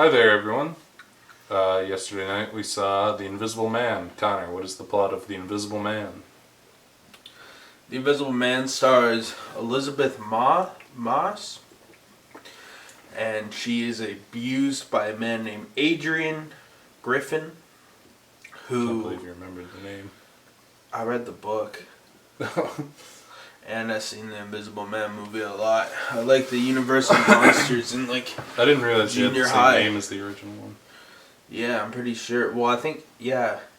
Hi there, everyone. Yesterday night we saw The Invisible Man. Connor, what is the plot of The Invisible Man? The Invisible Man stars Elizabeth Moss, and she is abused by a man named Adrian Griffin, I can't who... believe you remembered the name. I read the book, and I've seen the Invisible Man movie a lot. I like the Universal Monsters in, I didn't realize you had the junior same high. name as the original one. Yeah, I'm pretty sure. Well, I think,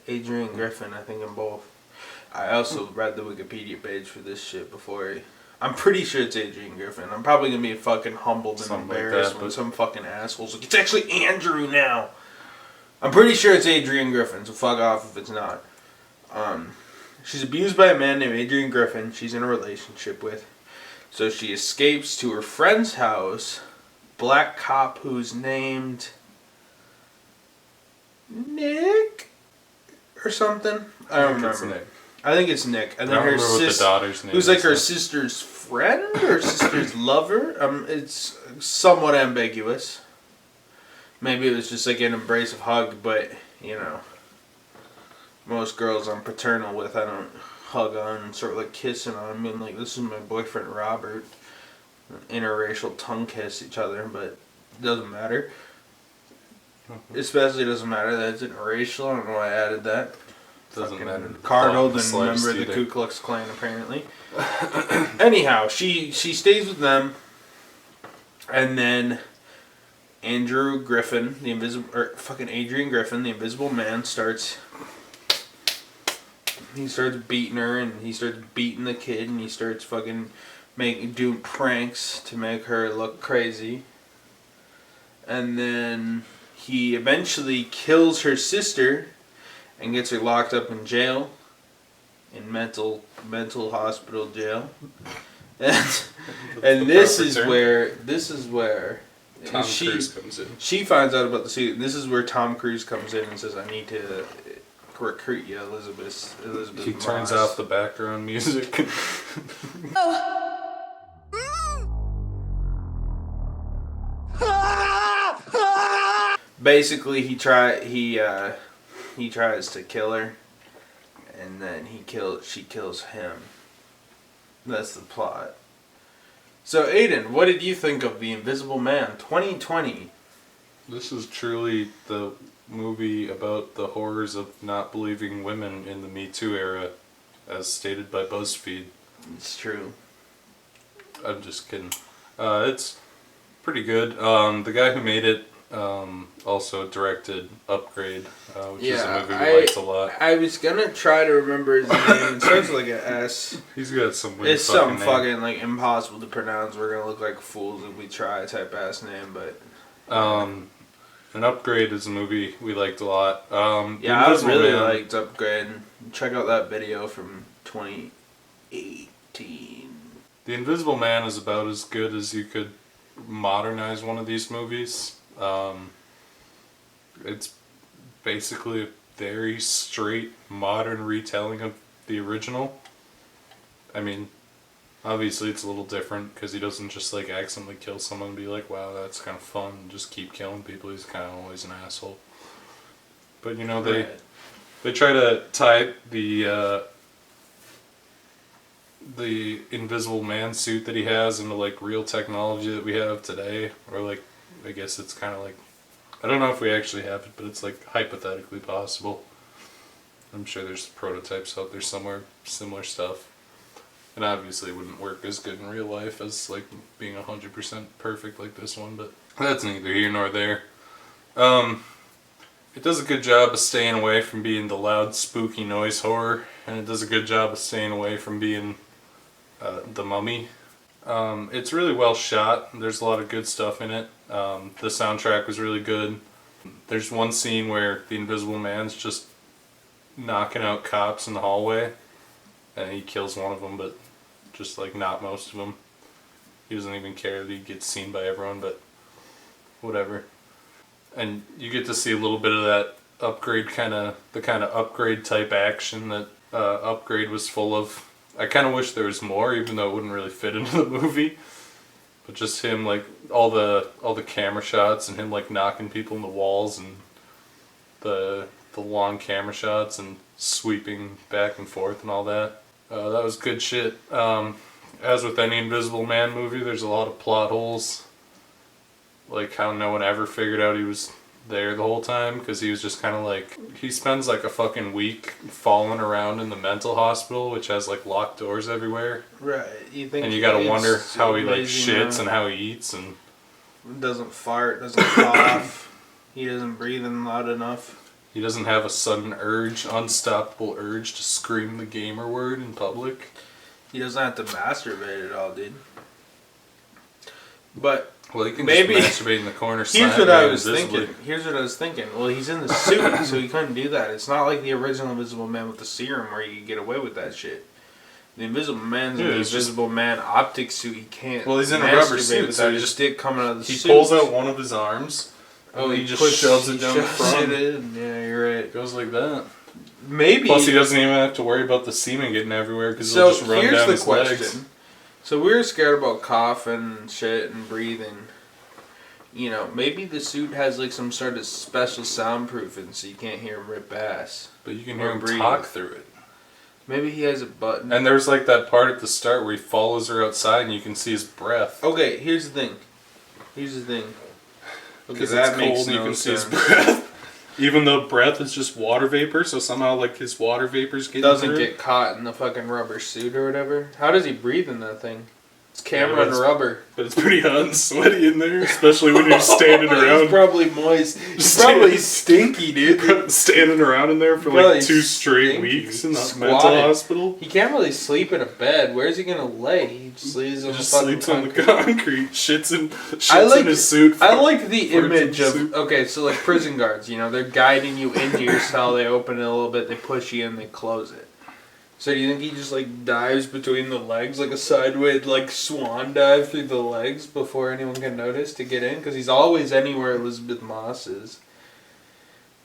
Adrian Griffin, I think in both. I also read the Wikipedia page for this shit before. I'm pretty sure it's Adrian Griffin. I'm probably going to be fucking humbled and Something like embarrassed that, when but- some fucking asshole's like, it's actually Andrew now. I'm pretty sure it's Adrian Griffin, so fuck off if it's not. She's abused by a man named Adrian Griffin she's in a relationship with. So she escapes to her friend's house, black cop who's named Nick or something. I don't remember. Nick. I think it's Nick. And I then don't her remember what the sister, daughter's name who's like is, her though. sister's friend or sister's lover. It's somewhat ambiguous. Maybe it was just like an abrasive hug, but you know, most girls I'm paternal with, I don't hug on and sort of like kissing on. I mean, like, this is my boyfriend Robert. Interracial tongue kiss each other, but it doesn't matter. Especially doesn't matter that it's interracial. I don't know why I added that. Doesn't Fucking matter. Cardinal Thought and the member of the slightest Ku Klux Klan, apparently. Anyhow, she stays with them, and then Andrew Griffin, Adrian Griffin, the Invisible Man, starts beating her, and he starts beating the kid, and he starts fucking doing pranks to make her look crazy. And then he eventually kills her sister and gets her locked up in jail, in mental hospital jail. And this is where Tom Cruise comes in. She finds out about the secret. This is where Tom Cruise comes in and says, "I need to recruit you, Elizabeth." He turns off the background music. Basically, he tries to kill her, and then she kills him. That's the plot. So, Aiden, what did you think of The Invisible Man 2020? This is truly the movie about the horrors of not believing women in the Me Too era, as stated by BuzzFeed. It's true. I'm just kidding. It's pretty good. The guy who made it also directed Upgrade, which is a movie we liked a lot. I was gonna try to remember his name. It starts with like an S. He's got some weird It's some name. fucking like impossible to pronounce. We're gonna look like fools if we try type ass name, but An Upgrade is a movie we liked a lot. yeah, I really liked Upgrade. Check out that video from 2018. The Invisible Man is about as good as you could modernize one of these movies. It's basically a very straight modern retelling of the original. I mean, obviously it's a little different because he doesn't just like accidentally kill someone and be like, wow, that's kind of fun, and just keep killing people. He's kind of always an asshole. But you know, they try to tie the Invisible Man suit that he has into like real technology that we have today, or like, I guess it's kind of like, I don't know if we actually have it, but it's like hypothetically possible. I'm sure there's prototypes out there somewhere, similar stuff. And obviously it wouldn't work as good in real life as like being 100% perfect like this one, but that's neither here nor there. It does a good job of staying away from being the loud, spooky noise horror, and it does a good job of staying away from being The Mummy. It's really well shot. There's a lot of good stuff in it. The soundtrack was really good. There's one scene where the Invisible Man's just knocking out cops in the hallway, and he kills one of them, but just like not most of them. He doesn't even care that he gets seen by everyone, but whatever. And you get to see a little bit of that Upgrade the kind of Upgrade type action that Upgrade was full of. I kind of wish there was more, even though it wouldn't really fit into the movie. But just him, like, all the camera shots and him, like, knocking people in the walls and the long camera shots and sweeping back and forth and all that. That was good shit. As with any Invisible Man movie, there's a lot of plot holes. Like how no one ever figured out he was there the whole time, because he was just kind of like, he spends like a fucking week falling around in the mental hospital, which has like locked doors everywhere. Right. You think, and you gotta wonder how he like shits and how he eats and doesn't fart, doesn't cough, he doesn't breathe in loud enough. He doesn't have a sudden unstoppable urge to scream the gamer word in public. He doesn't have to masturbate at all, dude. But well, he can maybe just masturbate in the corner. Here's what I was thinking. Well, he's in the suit, so he couldn't do that. It's not like the original Invisible Man with the serum where you could get away with that shit. The Invisible Man's in the Invisible Man optic suit. He can't. Well, he's in a rubber suit, without so his dick coming out of the suit. He pulls out one of his arms. Oh, he just shoves it down the front. Yeah, you're right. It goes like that. Maybe. Plus, he doesn't even have to worry about the semen getting everywhere because it'll just run down his legs. So we were scared about coughing and shit and breathing. You know, maybe the suit has like some sort of special soundproofing so you can't hear him rip ass. But you can hear him talk through it. Maybe he has a button. And there's like that part at the start where he follows her outside and you can see his breath. Okay, here's the thing. Because that makes no sense. See his breath. Even though breath is just water vapor, so somehow like his water vapors doesn't get caught in the fucking rubber suit or whatever. How does he breathe in that thing? It's camera and rubber. But it's pretty hot and sweaty in there, especially when you're standing around. He's probably moist. He's probably stinky, dude. Standing around in there for like 2 straight weeks in the mental hospital. He can't really sleep in a bed. Where's he gonna lay? He just sleeps on the concrete. Shits in his suit. I like the image of so like prison guards. You know, they're guiding you into your cell. They open it a little bit. They push you in. They close it. So do you think he just like dives between the legs like a sideways like swan dive through the legs before anyone can notice to get in? Because he's always anywhere Elizabeth Moss is.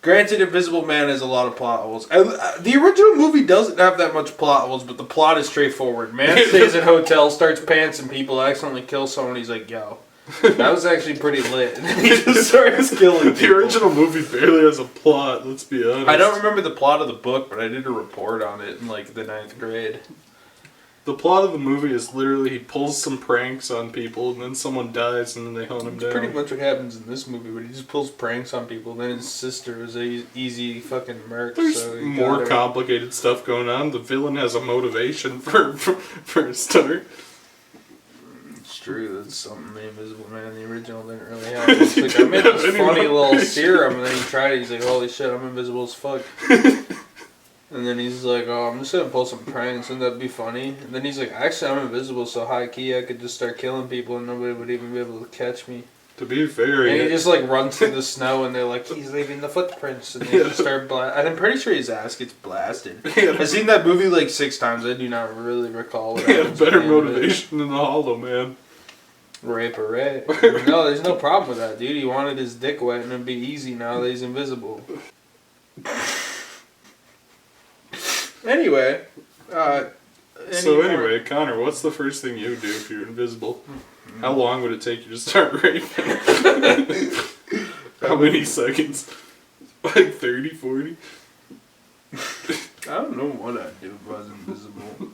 Granted, Invisible Man has a lot of plot holes. The original movie doesn't have that much plot holes, but the plot is straightforward. Man stays at hotel, starts pantsing people, accidentally kills someone. He's like, yo. That was actually pretty lit. He just starts killing people. The original movie barely has a plot, let's be honest. I don't remember the plot of the book, but I did a report on it in like the 9th grade. The plot of the movie is literally he pulls some pranks on people and then someone dies and then they hunt him down. Pretty much what happens in this movie, but he just pulls pranks on people. Then his sister is a easy fucking murk. There's more complicated stuff going on. The villain has a motivation for a start. True, that's something the Invisible Man in the original didn't really have. It's like, I made this funny little serum, and then he tried it, he's like, holy shit, I'm invisible as fuck. And then he's like, oh, I'm just gonna pull some pranks, wouldn't that be funny? And then he's like, actually, I'm invisible, so high key, I could just start killing people and nobody would even be able to catch me. To be fair, and he just like runs through the snow, and they're like, he's leaving the footprints, and they just start and I'm pretty sure his ass gets blasted. I've seen that movie like 6 times, I do not really recall what happens. Better motivation than the Hollow Man. Rape or rape. No, there's no problem with that, dude. He wanted his dick wet and it'd be easy now that he's invisible. Anyway. Anyway, Connor, what's the first thing you would do if you're invisible? How long would it take you to start raping? How many seconds? Like 30, 40? I don't know what I'd do if I was invisible.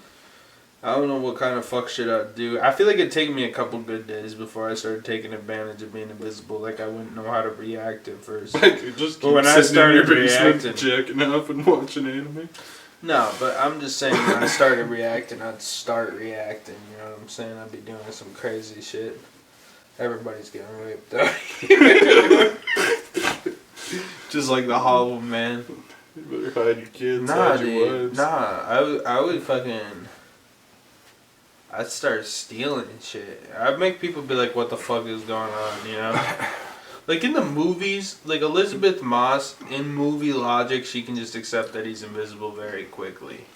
I don't know what kind of fuck shit I'd do. I feel like it'd take me a couple good days before I started taking advantage of being invisible. Like, I wouldn't know how to react at first. Like, just keep when I started reacting, jacking off and watching anime. No, but I'm just saying when I started reacting, I'd start reacting. You know what I'm saying? I'd be doing some crazy shit. Everybody's getting raped, though. Just like the Hollow Man. You better hide your kids, hide your dude. wives. Nah, I would fucking... I'd start stealing and shit. I'd make people be like, what the fuck is going on, you know? Like in the movies, like Elizabeth Moss, in movie logic, she can just accept that he's invisible very quickly.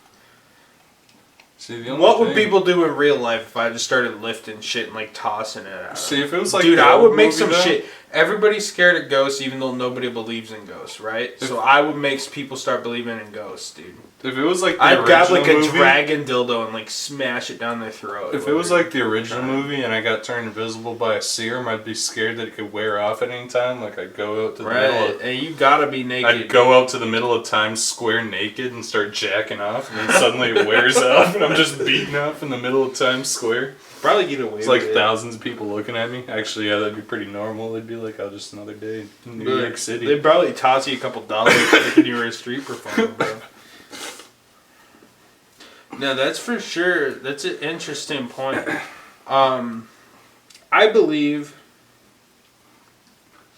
See, what would people do in real life if I just started lifting shit and like tossing it out? See, if it was like... Dude, I would make some shit. Everybody's scared of ghosts even though nobody believes in ghosts, right? So I would make people start believing in ghosts, dude. If it was like the I'd grab like a movie, dragon dildo and like smash it down their throat. If it was like the original movie and I got turned invisible by a serum, I'd be scared that it could wear off at any time. Like I'd go out to the middle of, and you gotta be naked. I'd go out to the middle of Times Square naked and start jacking off, and then suddenly it wears off, and I'm just beating off in the middle of Times Square. Probably get away It's with like it. thousands of people looking at me. Actually, yeah, that'd be pretty normal. They'd be like, "Oh, just another day in New York City." They'd probably toss you a couple dollars if you were a street performer, bro. No, that's for sure. That's an interesting point. I believe,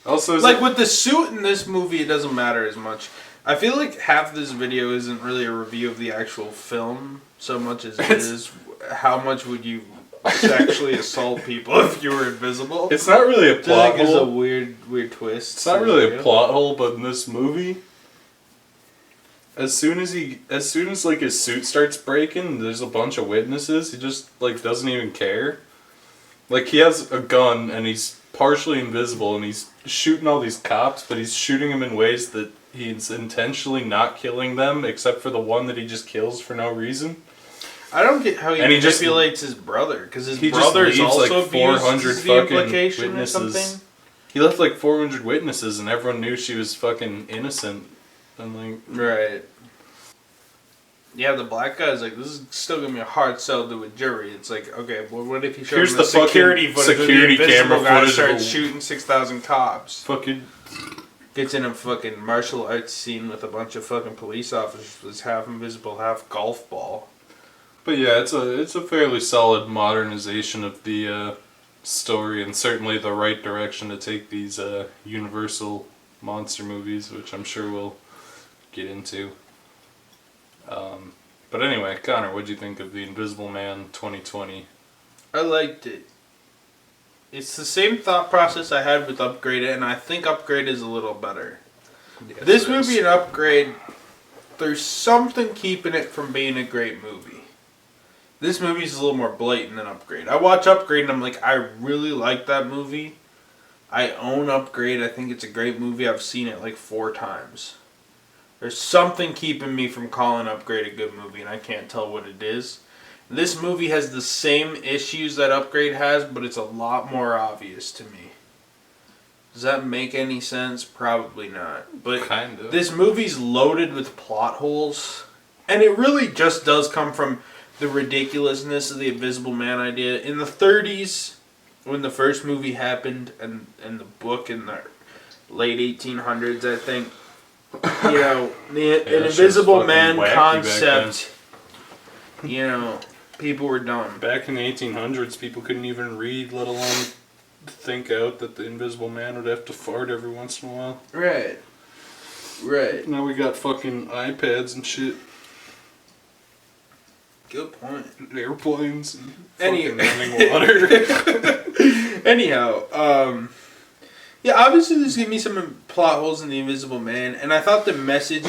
Also, like with the suit in this movie, it doesn't matter as much. I feel like half this video isn't really a review of the actual film so much as it is how much would you sexually assault people if you were invisible. it's not really a I plot think it's a hole. weird twist. It's not really a plot hole, but in this movie, as soon as like his suit starts breaking, there's a bunch of witnesses. He just like doesn't even care. Like he has a gun and he's partially invisible and he's shooting all these cops, but he's shooting them in ways that he's intentionally not killing them, except for the one that he just kills for no reason. I don't get how he And he just- manipulates his brother, because his He just brother's leaves, also like, 400 abused, the fucking implication or witnesses. something. He left like 400 witnesses, and everyone knew she was fucking innocent. And like, Right. Yeah, the black guy's like, this is still gonna be a hard sell to a jury. It's like, okay, well, what if he shows Here's the the fucking security footage security of the invisible camera guy footage of starts a- shooting 6,000 cops? fucking. Gets in a fucking martial arts scene with a bunch of fucking police officers that's half invisible, half golf ball. But yeah, it's a fairly solid modernization of the story, and certainly the right direction to take these Universal monster movies, which I'm sure we'll get into. But anyway, Connor, what'd you think of The Invisible Man 2020? I liked it. It's the same thought process I had with Upgrade, and I think Upgrade is a little better. Yes, This it is. movie and Upgrade, there's something keeping it from being a great movie. This movie's a little more blatant than Upgrade. I watch Upgrade and I'm like, I really like that movie. I own Upgrade. I think it's a great movie. I've seen it like 4 times. There's something keeping me from calling Upgrade a good movie, and I can't tell what it is. This movie has the same issues that Upgrade has, but it's a lot more obvious to me. Does that make any sense? Probably not. But Kind of. this movie's loaded with plot holes, and it really just does come from the ridiculousness of the Invisible Man idea. In the 30s, when the first movie happened, and the book in the late 1800s, I think, you know, an that shit's Invisible fucking Man wacky back concept, you know, people were dumb. Back in the 1800s, people couldn't even read, let alone think out that the Invisible Man would have to fart every once in a while. Right. Right. Now we got fucking iPads and shit, Good point. and airplanes, and Any- fucking running water. Anyhow, yeah, obviously there's gonna be some plot holes in The Invisible Man, and I thought the message,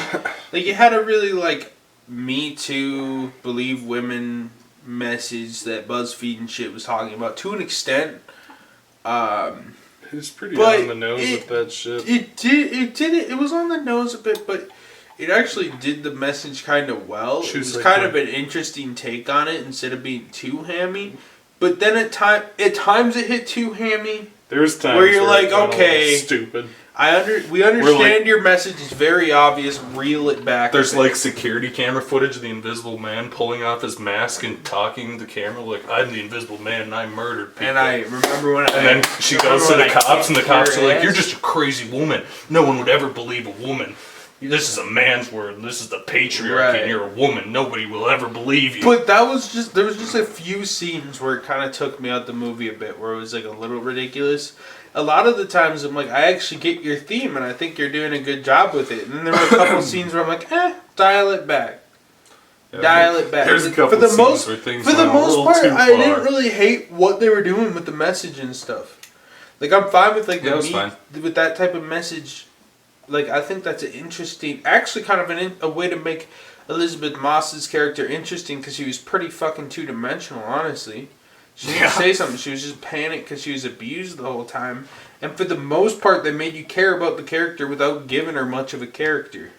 like, it had a really, like, Me Too, Believe Women message that BuzzFeed and shit was talking about, to an extent. It was pretty But on the nose with that shit. It was on the nose a bit, but it actually did the message kind of well. She It was was like, kind of an interesting take on it instead of being too hammy. But then at times it hit too hammy. There's times where you're like, it went a little okay, stupid. We understand your message is very obvious. Reel it back. There's a bit. like security camera footage of the Invisible Man pulling off his mask and talking to the camera like, "I'm the Invisible Man and I murdered people." And I remember when. And then she goes to the cops, and the cops are like, "You're just a crazy woman. No one would ever believe a woman. This is a man's word, and this is the patriarchy, Right. and you're a woman. Nobody will ever believe you." But there was just a few scenes where it kind of took me out the movie a bit, where it was like a little ridiculous. A lot of the times I'm like, I actually get your theme, and I think you're doing a good job with it. And then there were a couple scenes where I'm like, dial it back. Dial it back. There's a couple for the scenes most, where things for the went a most little part, too I far. didn't really hate what they were doing with the message and stuff. Like, I'm fine with like Yeah, it was fine. with that type of message. Like, I think that's an interesting, actually kind of a way to make Elizabeth Moss's character interesting, because she was pretty fucking 2-dimensional, honestly. She didn't say something. She was just panicked because she was abused the whole time. And for the most part, they made you care about the character without giving her much of a character.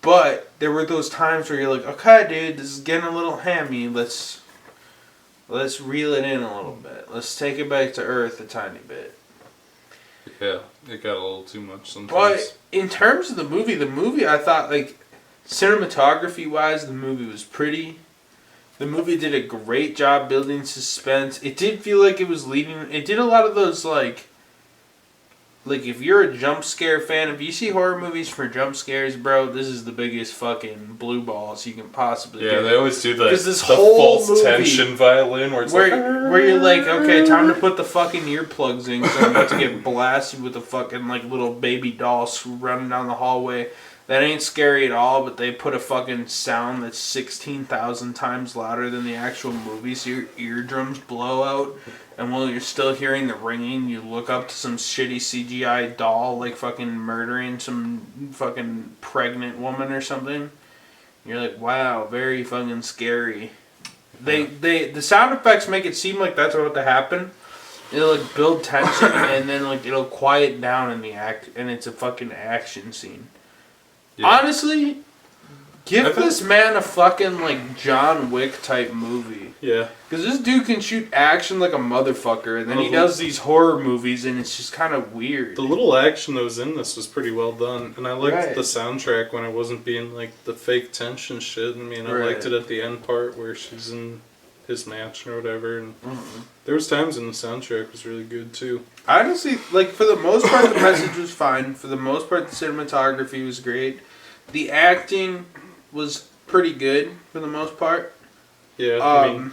But there were those times where you're like, okay, dude, this is getting a little hammy. Let's reel it in a little bit. Let's take it back to earth a tiny bit. Yeah, it got a little too much sometimes. But in terms of the movie I thought, like, cinematography-wise, the movie was pretty. The movie did a great job building suspense. It did feel like it was leading... It did a lot of those, like, if you're a jump scare fan, if you see horror movies for jump scares, bro, this is the biggest fucking blue balls you can possibly get. Yeah, they always do the whole false movie tension violin where it's where you're like, okay, time to put the fucking earplugs in because I'm about to get blasted with a fucking, like, little baby doll running down the hallway. That ain't scary at all, but they put a fucking sound that's 16,000 times louder than the actual movie, so your eardrums blow out. And while you're still hearing the ringing, you look up to some shitty CGI doll, like, fucking murdering some fucking pregnant woman or something. You're like, wow, very fucking scary. The sound effects make it seem like that's about to happen. It'll, like, build tension, and then, like, it'll quiet down in the act, and it's a fucking action scene. Yeah. Honestly, give this man a fucking, like, John Wick type movie. Yeah. Because this dude can shoot action like a motherfucker, and then he does these horror movies, and it's just kind of weird. The little action that was in this was pretty well done, and I liked the soundtrack when it wasn't being, like, the fake tension shit. I mean, I liked it at the end part where she's in his mansion or whatever, and there was times when the soundtrack was really good, too. Honestly, like, for the most part, the message was fine. For the most part, the cinematography was great. The acting was pretty good, for the most part. Yeah, I mean,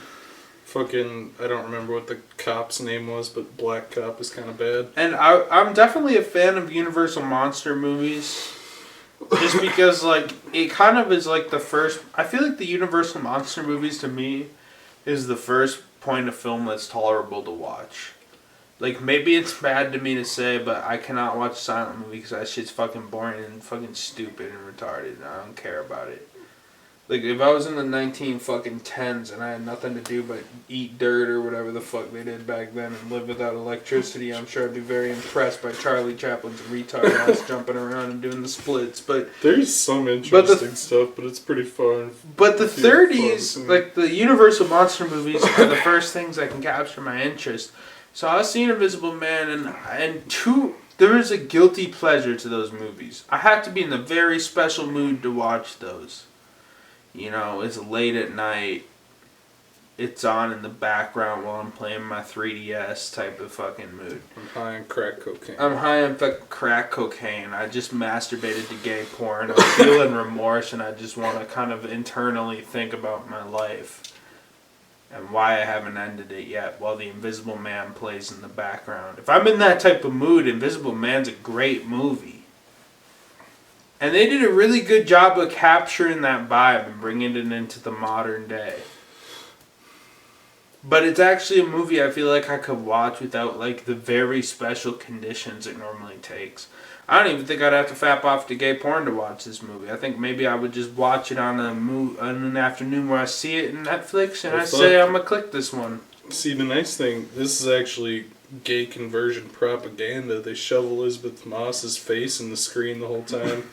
fucking, I don't remember what the cop's name was, but Black Cop is kind of bad. And I'm definitely a fan of Universal Monster movies. Just because, like, it kind of is, like, the first... I feel like the Universal Monster movies, to me, is the first point of film that's tolerable to watch. Like, maybe it's bad to me to say, but I cannot watch a silent movie because that shit's fucking boring and fucking stupid and retarded, and I don't care about it. Like, if I was in the 10s and I had nothing to do but eat dirt or whatever the fuck they did back then and live without electricity, I'm sure I'd be very impressed by Charlie Chaplin's retard ass jumping around and doing the splits, but... There's some interesting stuff, but it's pretty fun. But the 30s, like, the Universal Monster movies are the first things that can capture my interest. So I was seeing Invisible Man, and there is a guilty pleasure to those movies. I have to be in a very special mood to watch those. You know, it's late at night. It's on in the background while I'm playing my 3DS type of fucking mood. I'm high on crack cocaine. I'm high on fucking crack cocaine. I just masturbated to gay porn. I'm feeling remorse, and I just want to kind of internally think about my life. And why I haven't ended it yet while the Invisible Man plays in the background. If I'm in that type of mood, Invisible Man's a great movie. And they did a really good job of capturing that vibe and bringing it into the modern day. But it's actually a movie I feel like I could watch without, like, the very special conditions it normally takes. I don't even think I'd have to fap off to gay porn to watch this movie. I think maybe I would just watch it on an afternoon where I see it in Netflix and I say I'm going to click this one. See, the nice thing, this is actually gay conversion propaganda. They shove Elizabeth Moss's face in the screen the whole time.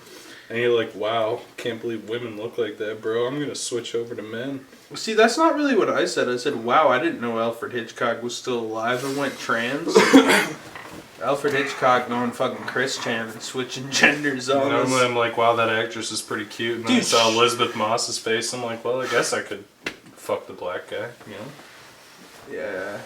And you're like, wow, can't believe women look like that, bro. I'm going to switch over to men. See, that's not really what I said. I said, wow, I didn't know Alfred Hitchcock was still alive and went trans. Alfred Hitchcock going fucking Christian and switching genders on us. I'm like, wow, that actress is pretty cute. And then I saw Elizabeth Moss's face. I'm like, well, I guess I could fuck the black guy, you know? Yeah.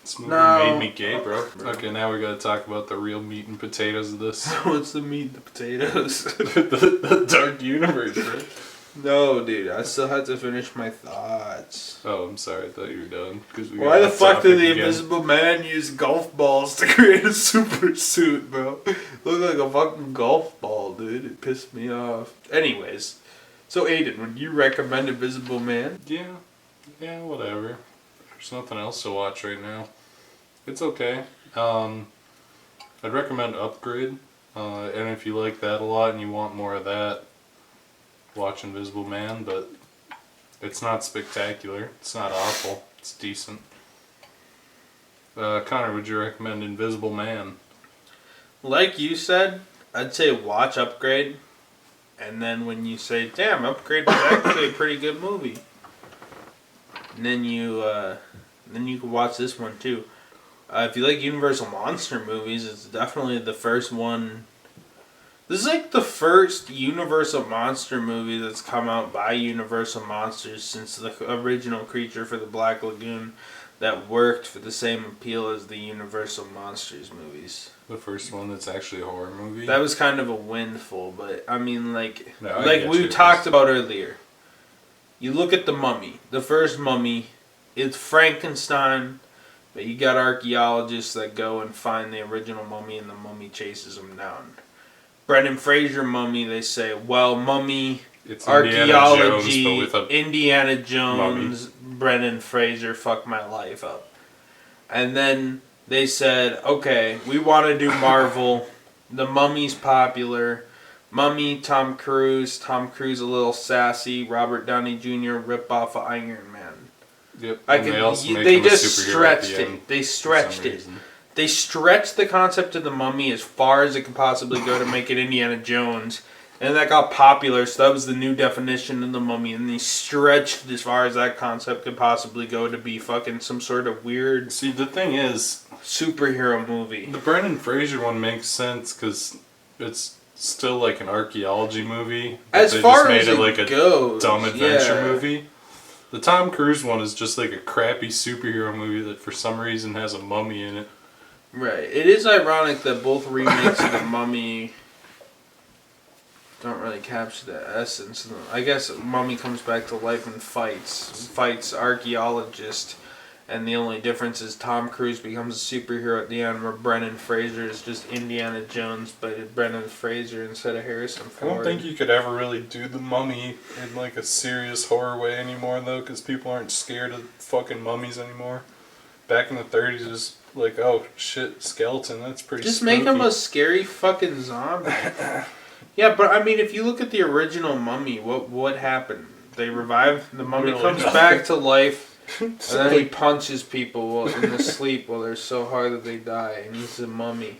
This movie made me gay, bro. Okay, now we gotta talk about the real meat and potatoes of this. What's the meat and the potatoes? the dark universe, right? No, dude, I still had to finish my thoughts. Oh, I'm sorry, I thought you were done. Why the fuck did the Invisible Man use golf balls to create a super suit, bro? Looked like a fucking golf ball, dude. It pissed me off. Anyways, so Aiden, would you recommend Invisible Man? Yeah, whatever. There's nothing else to watch right now. It's okay. I'd recommend Upgrade. And if you like that a lot and you want more of that, watch Invisible Man, but it's not spectacular. It's not awful. It's decent. Connor, would you recommend Invisible Man? Like you said, I'd say watch Upgrade. And then when you say, damn, Upgrade was actually a pretty good movie. And then you can watch this one too. If you like Universal Monster movies, it's definitely the first one. This is like the first Universal Monster movie that's come out by Universal Monsters since the original Creature for the Black Lagoon that worked for the same appeal as the Universal Monsters movies. The first one that's actually a horror movie. That was kind of a windfall, but I mean, like I we talked about earlier. You look at the Mummy, the first Mummy. It's Frankenstein, but you got archaeologists that go and find the original mummy, and the mummy chases them down. Brendan Fraser Mummy, they say, well, Mummy, it's archaeology, Indiana Jones, Brendan Fraser, fuck my life up. And then they said, okay, we want to do Marvel. The Mummy's popular. Mummy, Tom Cruise a little sassy. Robert Downey Jr. rip off of Iron Man. Yep. They just stretched it. They stretched it. They stretched the concept of the Mummy as far as it could possibly go to make it Indiana Jones. And that got popular, so that was the new definition of the Mummy. And they stretched as far as that concept could possibly go to be fucking some sort of weird... See, the thing is... superhero movie. The Brendan Fraser one makes sense because it's still like an archaeology movie. As far as it like a dumb adventure movie. The Tom Cruise one is just like a crappy superhero movie that for some reason has a mummy in it. Right. It is ironic that both remakes of the Mummy don't really capture the essence. I guess Mummy comes back to life and fights archaeologist, and the only difference is Tom Cruise becomes a superhero at the end, where Brendan Fraser is just Indiana Jones, but it's Brendan Fraser instead of Harrison Ford. I don't think you could ever really do the Mummy in like a serious horror way anymore, though, because people aren't scared of fucking mummies anymore. Back in the 30s, it was like, oh shit, skeleton, that's pretty just spooky. Make him a scary fucking zombie. Yeah, but I mean, if you look at the original Mummy, what happened? They revive the mummy, comes back to life, and then he punches people in the sleep while they're so hard that they die, and he's a mummy.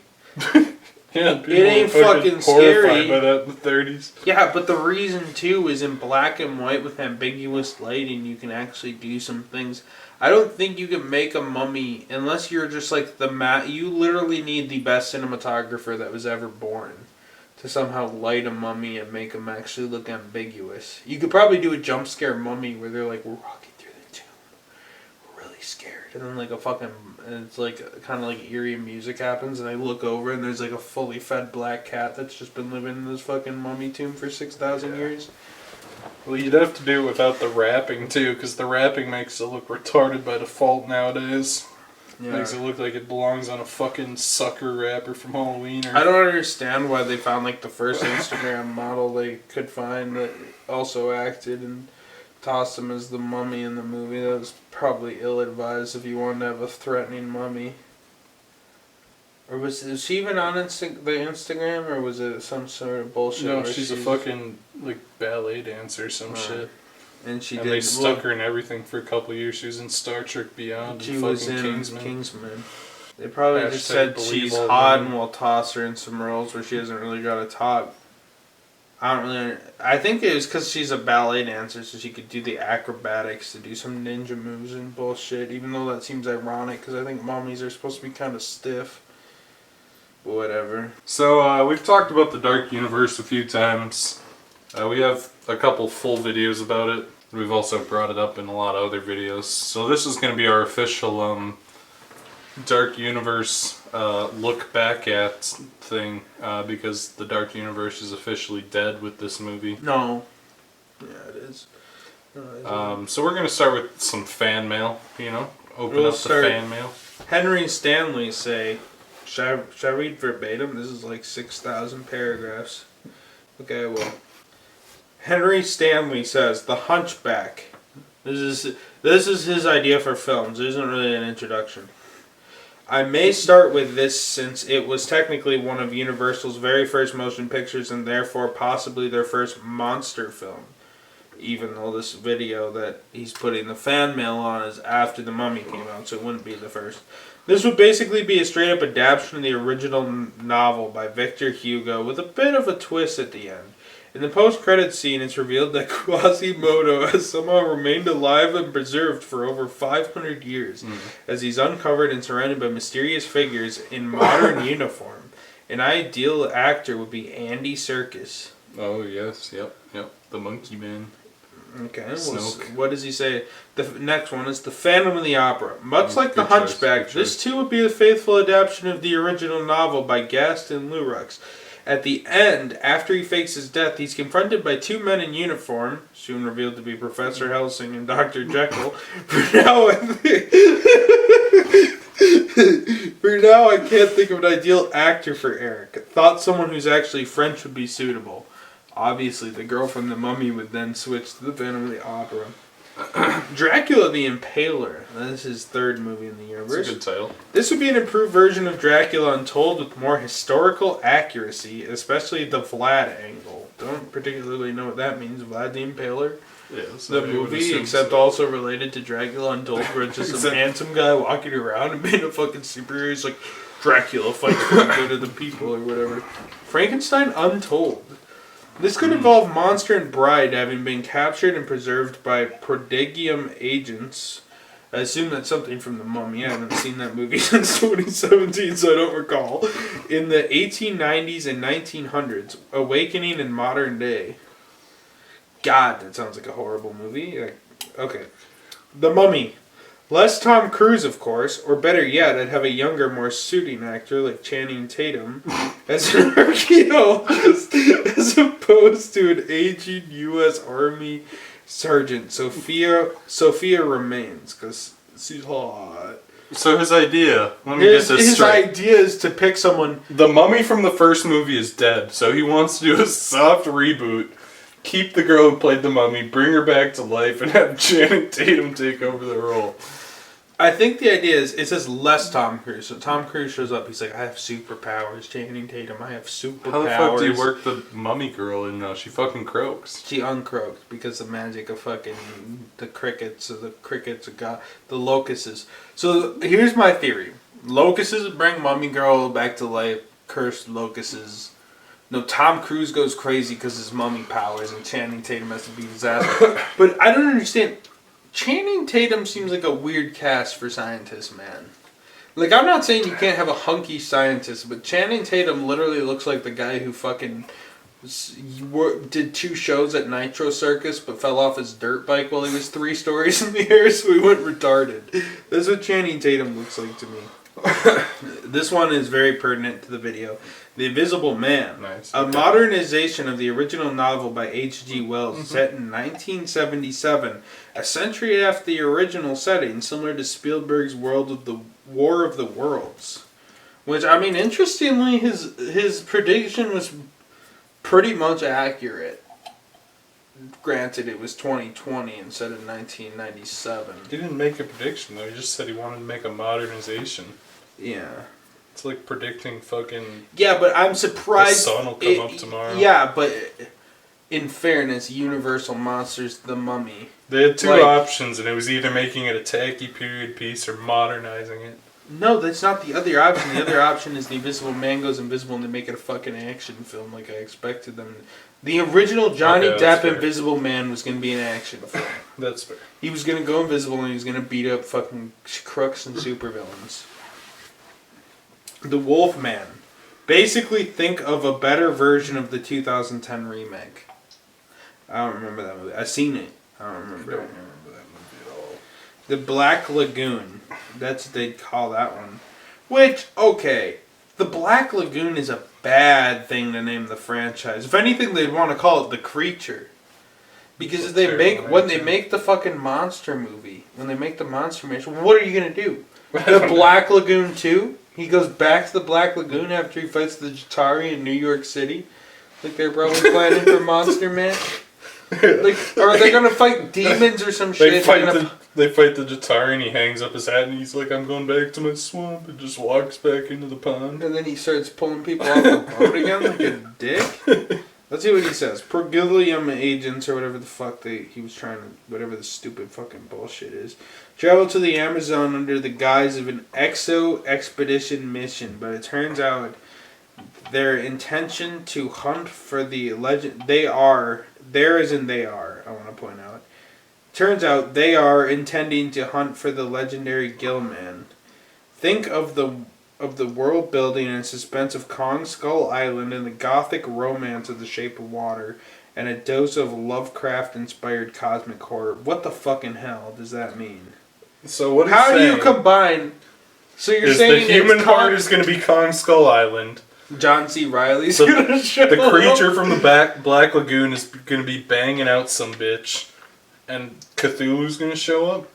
Yeah, it ain't fucking scary. By that in the 30s. Yeah, but the reason too is in black and white with ambiguous lighting, you can actually do some things. I don't think you can make a mummy unless you're just like you literally need the best cinematographer that was ever born to somehow light a mummy and make them actually look ambiguous. You could probably do a jump scare mummy where they're like, we're walking through the tomb, we're really scared, and then like it's like kind of like eerie music happens, and I look over and there's like a fully fed black cat that's just been living in this fucking mummy tomb for 6,000 years. Well, you'd have to do it without the wrapping too, because the wrapping makes it look retarded by default nowadays. Yeah. Makes it look like it belongs on a fucking sucker wrapper from Halloween. I don't understand why they found like the first Instagram model they could find that also acted and tossed him as the mummy in the movie. That was probably ill-advised if you wanted to have a threatening mummy. Or was she even on the Instagram, or was it some sort of bullshit? No, she's a fucking like ballet dancer or some shit. And they stuck her in everything for a couple of years. She was in Star Trek Beyond. She was in Kingsman. They probably just said she's hot and we'll toss her in some roles where she hasn't really got to talk. I think it was because she's a ballet dancer, so she could do the acrobatics to do some ninja moves and bullshit. Even though that seems ironic, because I think mummies are supposed to be kind of stiff. But whatever. So we've talked about the Dark Universe a few times. We have a couple full videos about it. We've also brought it up in a lot of other videos. So this is going to be our official Dark Universe look back at thing, because the Dark Universe is officially dead with this movie. No. Yeah, it is. No, so we're going to start with some fan mail, open up the fan mail. Henry Stanley say, should I read verbatim? This is like 6,000 paragraphs. Okay, well. Henry Stanley says, The Hunchback. This is his idea for films. There isn't really an introduction. I may start with this since it was technically one of Universal's very first motion pictures and therefore possibly their first monster film. Even though this video that he's putting the fan mail on is after The Mummy came out, so it wouldn't be the first. This would basically be a straight-up adaptation of the original novel by Victor Hugo with a bit of a twist at the end. In the post-credits scene, it's revealed that Quasimodo has somehow remained alive and preserved for over 500 years, as he's uncovered and surrounded by mysterious figures in modern uniform. An ideal actor would be Andy Serkis. Oh, yes, yep. The Monkey Man. Okay, Snoke. what does he say? The next one is the Phantom of the Opera. Much like the Hunchback, this too would be a faithful adaptation of the original novel by Gaston Leroux. At the end, after he fakes his death, he's confronted by two men in uniform, soon revealed to be Professor Helsing and Dr. Jekyll. For now, I can't think of an ideal actor for Eric. Thought someone who's actually French would be suitable. Obviously, the girl from The Mummy would then switch to the Phantom of the Opera. Dracula the Impaler. This is his third movie in the universe. That's a good title. This would be an improved version of Dracula Untold with more historical accuracy, especially the Vlad angle. Don't particularly know what that means, Vlad the Impaler. Yeah, The movie, except also related to Dracula Untold, where it's just some handsome guy walking around and being a fucking superhero. He's like, Dracula fights for the good of the people or whatever. Frankenstein Untold. This could involve Monster and Bride having been captured and preserved by prodigium agents. I assume that's something from The Mummy. I haven't seen that movie since 2017, so I don't recall. In the 1890s and 1900s, awakening in modern day. God, that sounds like a horrible movie. Okay. The Mummy. Less Tom Cruise, of course, or better yet, I'd have a younger, more suiting actor like Channing Tatum as an archaeologist, as opposed to an aging U.S. Army sergeant, Sophia Remains, because she's hot. So his idea, let me get this straight. His idea is to pick someone. The mummy from the first movie is dead, so he wants to do a soft reboot, keep the girl who played the mummy, bring her back to life, and have Channing Tatum take over the role. I think the idea is, it says less Tom Cruise. So Tom Cruise shows up, he's like, I have superpowers. Channing Tatum, I have superpowers. How the fuck do you work the mummy girl in now? She fucking croaks. She uncroaked because the magic of fucking the crickets, the locusts. So here's my theory. Locusts bring mummy girl back to life, cursed locusts. No, Tom Cruise goes crazy because his mummy powers and Channing Tatum has to beat his ass. But I don't understand. Channing Tatum seems like a weird cast for scientists, man. Like, I'm not saying you can't have a hunky scientist, but Channing Tatum literally looks like the guy who fucking did 2 shows at Nitro Circus but fell off his dirt bike while he was 3 stories in the air, so he went retarded. That's what Channing Tatum looks like to me. This one is very pertinent to the video. The Invisible Man. Nice. A modernization of the original novel by H.G. Wells set in 1977, a century after the original setting, similar to Spielberg's World of the War of the Worlds. Which, I mean, interestingly, his prediction was pretty much accurate. Granted, it was 2020 instead of 1997. He didn't make a prediction, though. He just said he wanted to make a modernization. Yeah. It's like predicting fucking... Yeah, but I'm surprised... The sun will come up tomorrow. Yeah, but in fairness, Universal Monsters, The Mummy. They had 2 options, and it was either making it a tacky period piece or modernizing it. No, that's not the other option. The other option is The Invisible Man goes invisible and they make it a fucking action film like I expected them. The original Johnny Depp Invisible Man was going to be an action film. That's fair. He was going to go invisible and he was going to beat up fucking crooks and supervillains. The Wolfman. Basically, think of a better version of the 2010 remake. I don't remember that movie. I've seen it. I don't remember that movie at all. The Black Lagoon. That's what they'd call that one. Which, okay, The Black Lagoon is a bad thing to name the franchise. If anything, they'd want to call it The Creature. Because when they make the fucking monster movie, when they make the monster movie, what are you going to do? The Black Lagoon 2? He goes back to the Black Lagoon after he fights the Jatari in New York City? Like they're probably planning for Monster Man? Like, or are they going to fight demons or some shit? They fight the Jatari and he hangs up his hat and he's like, I'm going back to my swamp, and just walks back into the pond. And then he starts pulling people off the boat again like a dick? Let's see what he says. Progilium agents or whatever the fuck he was trying to, whatever the stupid fucking bullshit is, travel to the Amazon under the guise of an exo expedition mission, but it turns out their intention to hunt for the legend. They are, there as in they are, I want to point out. Turns out they are intending to hunt for the legendary Gillman. Think of the world building and suspense of Kong Skull Island and the gothic romance of The Shape of Water and a dose of Lovecraft-inspired cosmic horror. What the fucking hell does that mean? So what? How do you combine? So you're saying the human part is going to be Kong Skull Island. John C. Reilly's gonna show the creature from the Black Lagoon is going to be banging out some bitch, and Cthulhu's going to show up.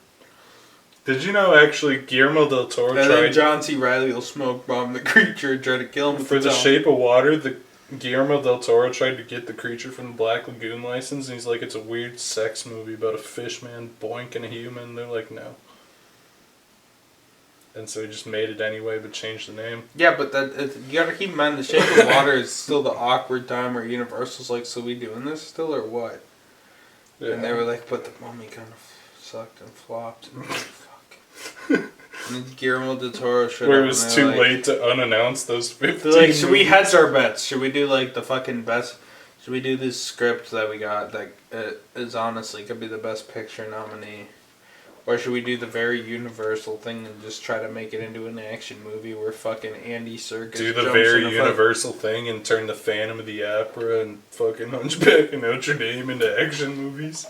Did you know actually Guillermo del Toro and tried... then John C. Reilly will smoke bomb the creature and try to kill him with For the The Shape of Water, Guillermo del Toro tried to get the creature from the Black Lagoon license, and he's like, it's a weird sex movie about a fish man boinking a human. They're like, no. And so he just made it anyway, but changed the name. Yeah, but you gotta keep in mind, The Shape of Water is still the awkward time where Universal's like, so we doing this still or what? Yeah. And they were like, but the Mummy kind of sucked and flopped. And fuck. And then Guillermo del Toro showed Where up it was too late to unannounce those 15 like, should we hedge our bets? Should we do like the fucking best? Should we do this script that we got that is honestly could be the best picture nominee? Or should we do the very Universal thing and just try to make it into an action movie where fucking Andy Serkis do the jumps very in Universal thing and turn the Phantom of the Opera and fucking Hunchback of Notre Dame into action movies?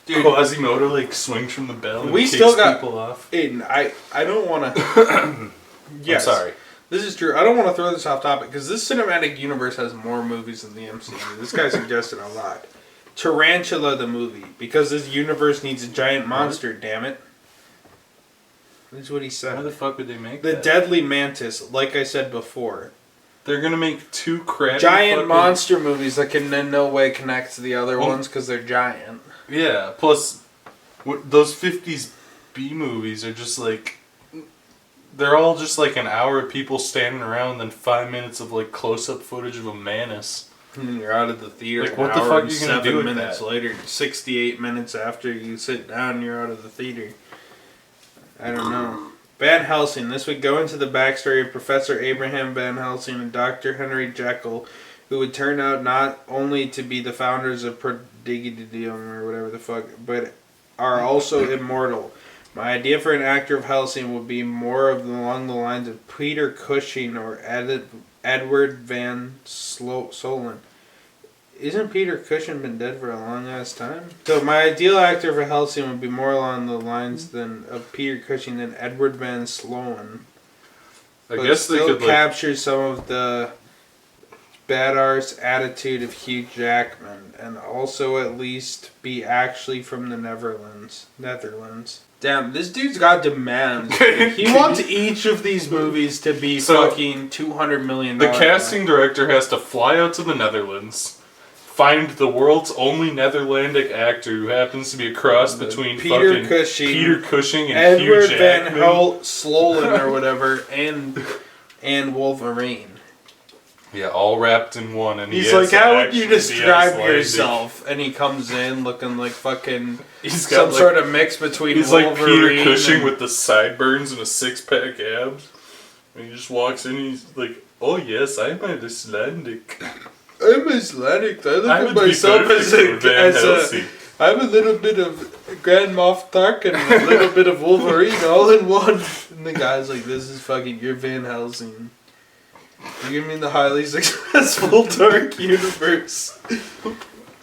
Dude, Quasimodo like swings from the bell and kicks people off. Aiden, I don't want to... Yes, I'm sorry. This is true. I don't want to throw this off topic because this cinematic universe has more movies than the MCU. This guy suggested a lot. Tarantula the movie, because this universe needs a giant monster, damn it. That's what he said. Why the fuck would they make The that? Deadly Mantis, like I said before. They're gonna make two crappy giant monster movies that can in no way connect to the other ones because they're giant. Yeah, plus those 50s B movies are just like... They're all just like an hour of people standing around and then 5 minutes of like close-up footage of a manus. And you're out of the theater. Like, what the fuck are you gonna do with 7 minutes that? later, 68 minutes after you sit down, you're out of the theater. I don't know. Van Helsing. This would go into the backstory of Professor Abraham Van Helsing and Dr. Henry Jekyll, who would turn out not only to be the founders of Prodigium or whatever the fuck, but are also immortal. My idea for an actor of Helsing would be more along the lines of Peter Cushing or Edward Van Solen. Isn't Peter Cushing been dead for a long ass time? So my ideal actor for Helsing would be more along the lines of Peter Cushing than Edward Van Sloan. I guess they could capture some of the badass attitude of Hugh Jackman, and also at least be actually from the Netherlands. Damn, this dude's got demands. He wants each of these movies to be fucking $200 million. The casting director has to fly out to the Netherlands, find the world's only Netherlandic actor who happens to be a cross between Peter Cushing and Edward Hugh Jackman. Van Sloan or whatever, and Wolverine. Yeah, all wrapped in one. And he's like, how would you describe yourself? And he comes in looking like fucking some sort of mix between he's Wolverine like Peter Cushing with the sideburns and a six-pack abs. And he just walks in and he's like, oh yes, I'm Icelandic. I'm Icelandic. I look at myself I'm a little bit of Grand Moff Tarkin and a little bit of Wolverine all in one. And the guy's like, this is fucking, you're Van Helsing. You're gonna be in the highly successful Dark Universe.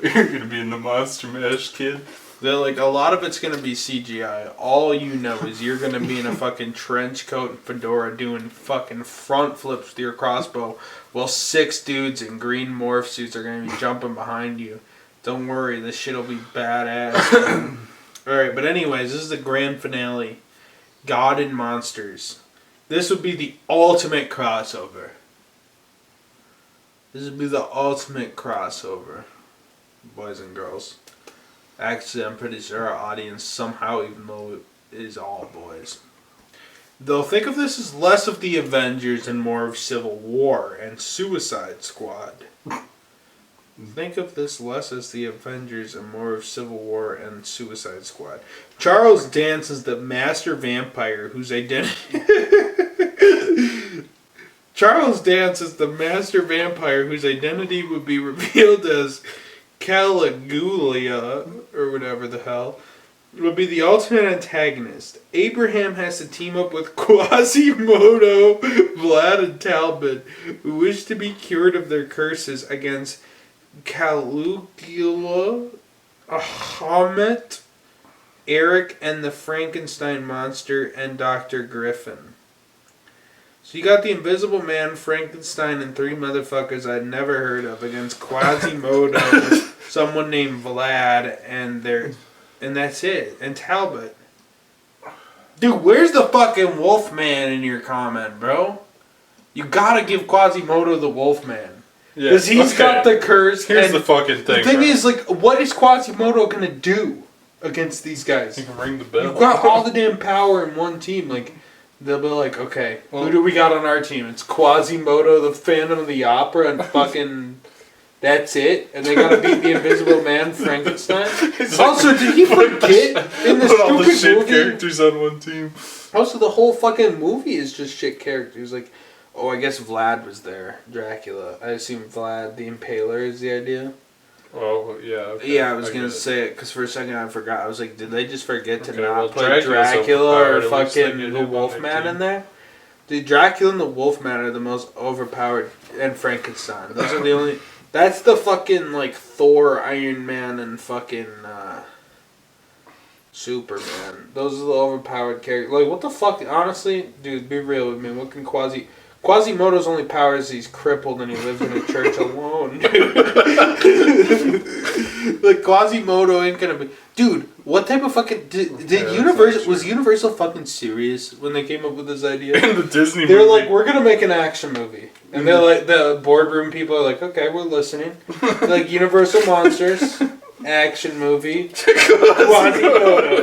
You're gonna be in the Monster Mash, kid. They're like, a lot of it's gonna be CGI. All you know is you're gonna be in a fucking trench coat and fedora doing fucking front flips with your crossbow while 6 dudes in green morph suits are gonna be jumping behind you. Don't worry, this shit'll be badass. Alright, but anyways, this is the grand finale. God and Monsters. This would be the ultimate crossover. This would be the ultimate crossover, boys and girls. Actually, I'm pretty sure our audience somehow, even though it is all boys, they'll think of this as less of the Avengers and more of Civil War and Suicide Squad. Think of this less as the Avengers and more of Civil War and Suicide Squad. Charles Dance is the master vampire whose identity... Charles Dance is the master vampire whose identity would be revealed as Caligula, or whatever the hell, would be the ultimate antagonist. Abraham has to team up with Quasimodo, Vlad, and Talbot, who wish to be cured of their curses against Caligula, Ahmet, Eric, and the Frankenstein monster, and Dr. Griffin. So you got the Invisible Man, Frankenstein, and three motherfuckers I'd never heard of against Quasimodo, someone named Vlad, and that's it. And Talbot. Dude, where's the fucking Wolfman in your comment, bro? You gotta give Quasimodo the Wolfman. Because he's got the curse. Here's the fucking thing. The thing is, like, what is Quasimodo gonna do against these guys? You can ring the bell. You've got all the damn power in one team. Like, they'll be like, okay, who do we got on our team? It's Quasimodo, the Phantom of the Opera, and fucking... That's it? And they gotta beat the Invisible Man, Frankenstein? Also, did he forget in the put all the stupid shit movie? characters on one team. Also, the whole fucking movie is just shit characters. Like, oh, I guess Vlad was there. Dracula. I assume Vlad the Impaler is the idea. Oh, yeah. Okay. Yeah, I was gonna say it because for a second I forgot. I was like, did they just forget to not put Dracula's Dracula or fucking like the Wolfman in there? Dude, Dracula and the Wolfman are the most overpowered, and Frankenstein. Those are the only... That's the fucking, like, Thor, Iron Man, and fucking, Superman. Those are the overpowered characters. Like, what the fuck? Honestly, dude, be real with me. What can Quasimodo's only power is he's crippled and he lives in a church alone, dude. Like, Quasimodo ain't gonna be... Dude, what type of fucking... Did Universal... Was Universal fucking serious when they came up with this idea? In the Disney movie. They're like, we're gonna make an action movie. And they're like, the boardroom people are like, okay, we're listening. Like, Universal Monsters, action movie, Quasimodo.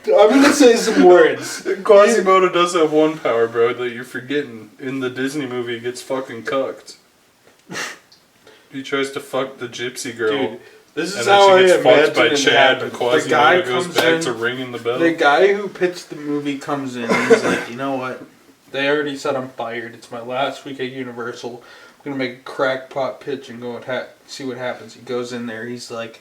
I'm gonna say some words. Quasimodo does have one power, bro, that you're forgetting. In the Disney movie, he gets fucking cucked. He tries to fuck the gypsy girl. Dude, this is how I imagine fucked by it Chad, happened. and Quasimodo goes back to ringing the bell. The guy who pitched the movie comes in and he's like, you know what? They already said I'm fired. It's my last week at Universal. I'm going to make a crackpot pitch and go and see what happens. He goes in there. He's like,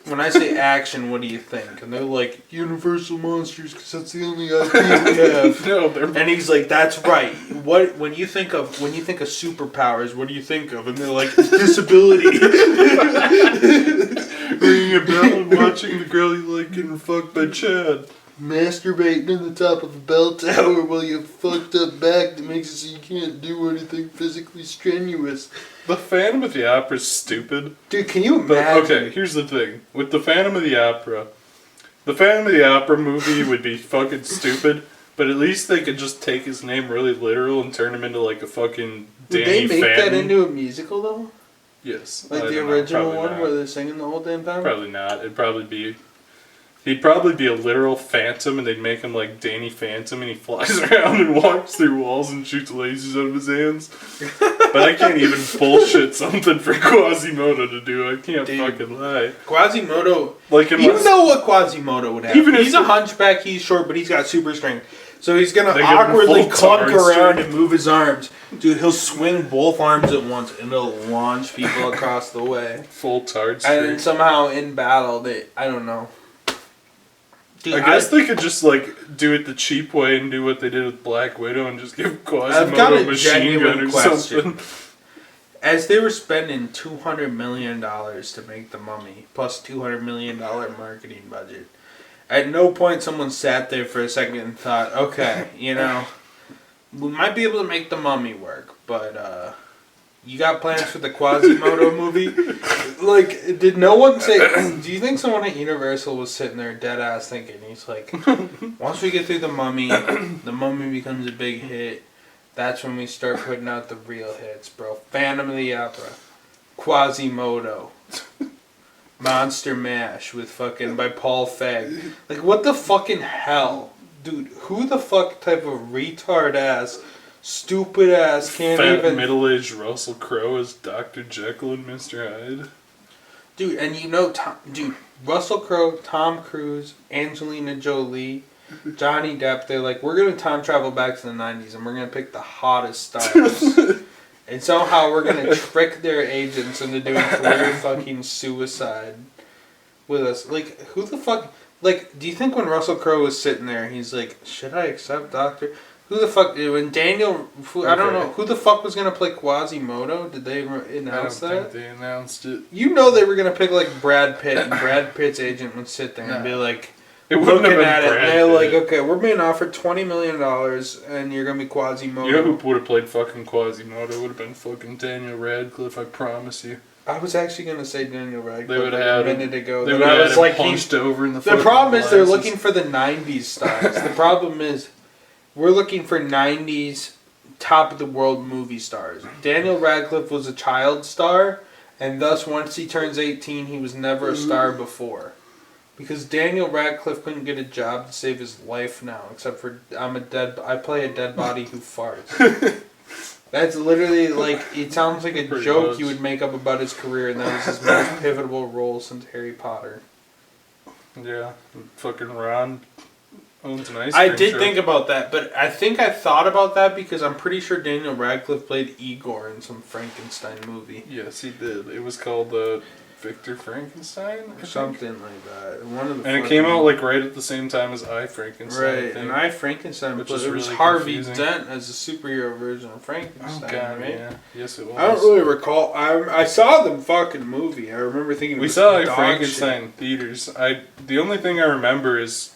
when I say action, what do you think? And they're like, Universal Monsters, because that's the only IP we have. And he's like, that's right. When you think of superpowers, what do you think of? And they're like, disability. Ringing a bell and watching the girl you like getting fucked by Chad. Masturbating in the top of a bell tower while you have fucked up back that makes it so you can't do anything physically strenuous. The Phantom of the Opera is stupid. Dude, can you imagine? Okay, here's the thing. With the Phantom of the Opera movie would be fucking stupid, but at least they could just take his name really literal and turn him into like a fucking Danny Would they make Phantom. that into a musical though? Yes. Like the original one where they're singing the whole damn time? Probably not. He'd probably be a literal phantom, and they'd make him like Danny Phantom, and he flies around and walks through walls and shoots lasers out of his hands. But I can't even bullshit something for Quasimodo to do. I can't fucking lie. Quasimodo, like you know what Quasimodo would have. Even he's a hunchback, he's short, but he's got super strength. So he's gonna awkwardly clunk around and move his arms. Dude, he'll swing both arms at once and he'll launch people across the way. Full tard And then somehow in battle, I don't know. Dude, I guess they could just like do it the cheap way and do what they did with Black Widow and just give Quasimodo a machine gun or something. As they were spending $200 million to make The Mummy, plus $200 million marketing budget, at no point someone sat there for a second and thought, okay, you know, we might be able to make The Mummy work, but you got plans for the Quasimodo movie? Like, did no one say... Do you think someone at Universal was sitting there dead-ass thinking, he's like, once we get through The Mummy becomes a big hit, that's when we start putting out the real hits, bro. Phantom of the Opera, Quasimodo, Monster Mash by Paul Feig. Like, what the fucking hell? Dude, who the fuck type of retard-ass... stupid ass can't even... middle-aged Russell Crowe as Dr. Jekyll and Mr. Hyde. Dude, and you know, Russell Crowe, Tom Cruise, Angelina Jolie, Johnny Depp, they're like, we're going to time travel back to the 90s and we're going to pick the hottest stars. And somehow we're going to trick their agents into doing career fucking suicide with us. Like, who the fuck... Like, do you think when Russell Crowe was sitting there, he's like, should I accept Doctor... Who the fuck... When Daniel... I don't know. Who the fuck was going to play Quasimodo? Did they announce that? I don't think they announced it. You know they were going to pick, like, Brad Pitt, and Brad Pitt's agent would sit there and be like... It wouldn't have been at it, Brad and they're Pitt. like, okay, we're being offered $20 million, and you're going to be Quasimodo. You know who would have played fucking Quasimodo? It would have been fucking Daniel Radcliffe, I promise you. I was actually going to say Daniel Radcliffe They would have a minute ago. They would have had him punched over in the The problem is they're glasses. looking for the 90s stars. The problem is we're looking for 90s top-of-the-world movie stars. Daniel Radcliffe was a child star, and thus once he turns 18, he was never a star before. Because Daniel Radcliffe couldn't get a job to save his life now, except for I play a dead body who farts. That's literally like, it sounds like a Pretty joke much. you would make up about his career, and that was his most pivotal role since Harry Potter. Yeah, fucking Ron owns an ice cream I did truck. think about that, but I think I thought about that because I'm pretty sure Daniel Radcliffe played Igor in some Frankenstein movie. Yes, he did. It was called Victor Frankenstein? I Or think? something like that. One of the And it came out like right at the same time as I, Frankenstein. I Right, think. and I Frankenstein, Which but is it was really Harvey confusing. Dent as a superhero version of Oh Frankenstein, god, right? yeah. Yes, it was. I don't really recall. I saw the fucking movie. I remember thinking it We was saw like dog Frankenstein in theaters. The only thing I remember is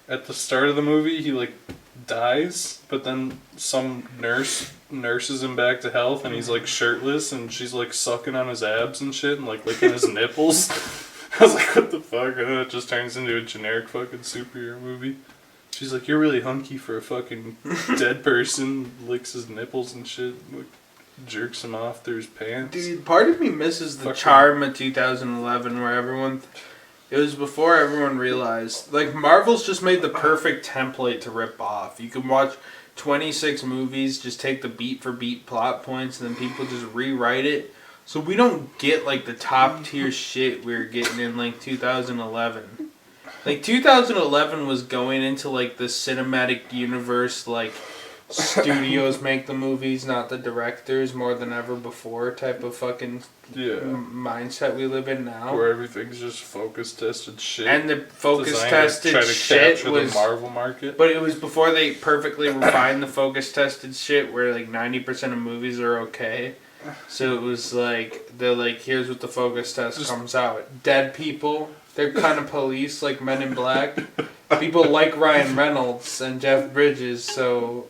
at the start of the movie he like dies, but then some nurse nurses him back to health and he's like shirtless and she's like sucking on his abs and shit and like licking his nipples. I was like, what the fuck? And then it just turns into a generic fucking superhero movie. She's like, you're really hunky for a fucking dead person. Licks his nipples and shit. Like, jerks him off through his pants. Dude, part of me misses the Fucking- charm of 2011 where everyone... It was before everyone realized... Like, Marvel's just made the perfect template to rip off. You can watch 26 movies, just take the beat-for-beat plot points, and then people just rewrite it. So we don't get, like, the top-tier shit we were getting in, like, 2011. Like, 2011 was going into, like, the cinematic universe, like... Studios make the movies, not the directors, more than ever before type of fucking mindset we live in now. Where everything's just focus tested shit. And the focus designed tested to try to shit capture was... the Marvel market. But it was before they perfectly refined the focus tested shit where like 90% of movies are okay. So it was like, they're like, here's what the focus test comes out. Dead people, they're kind of police like Men in Black. People like Ryan Reynolds and Jeff Bridges, so...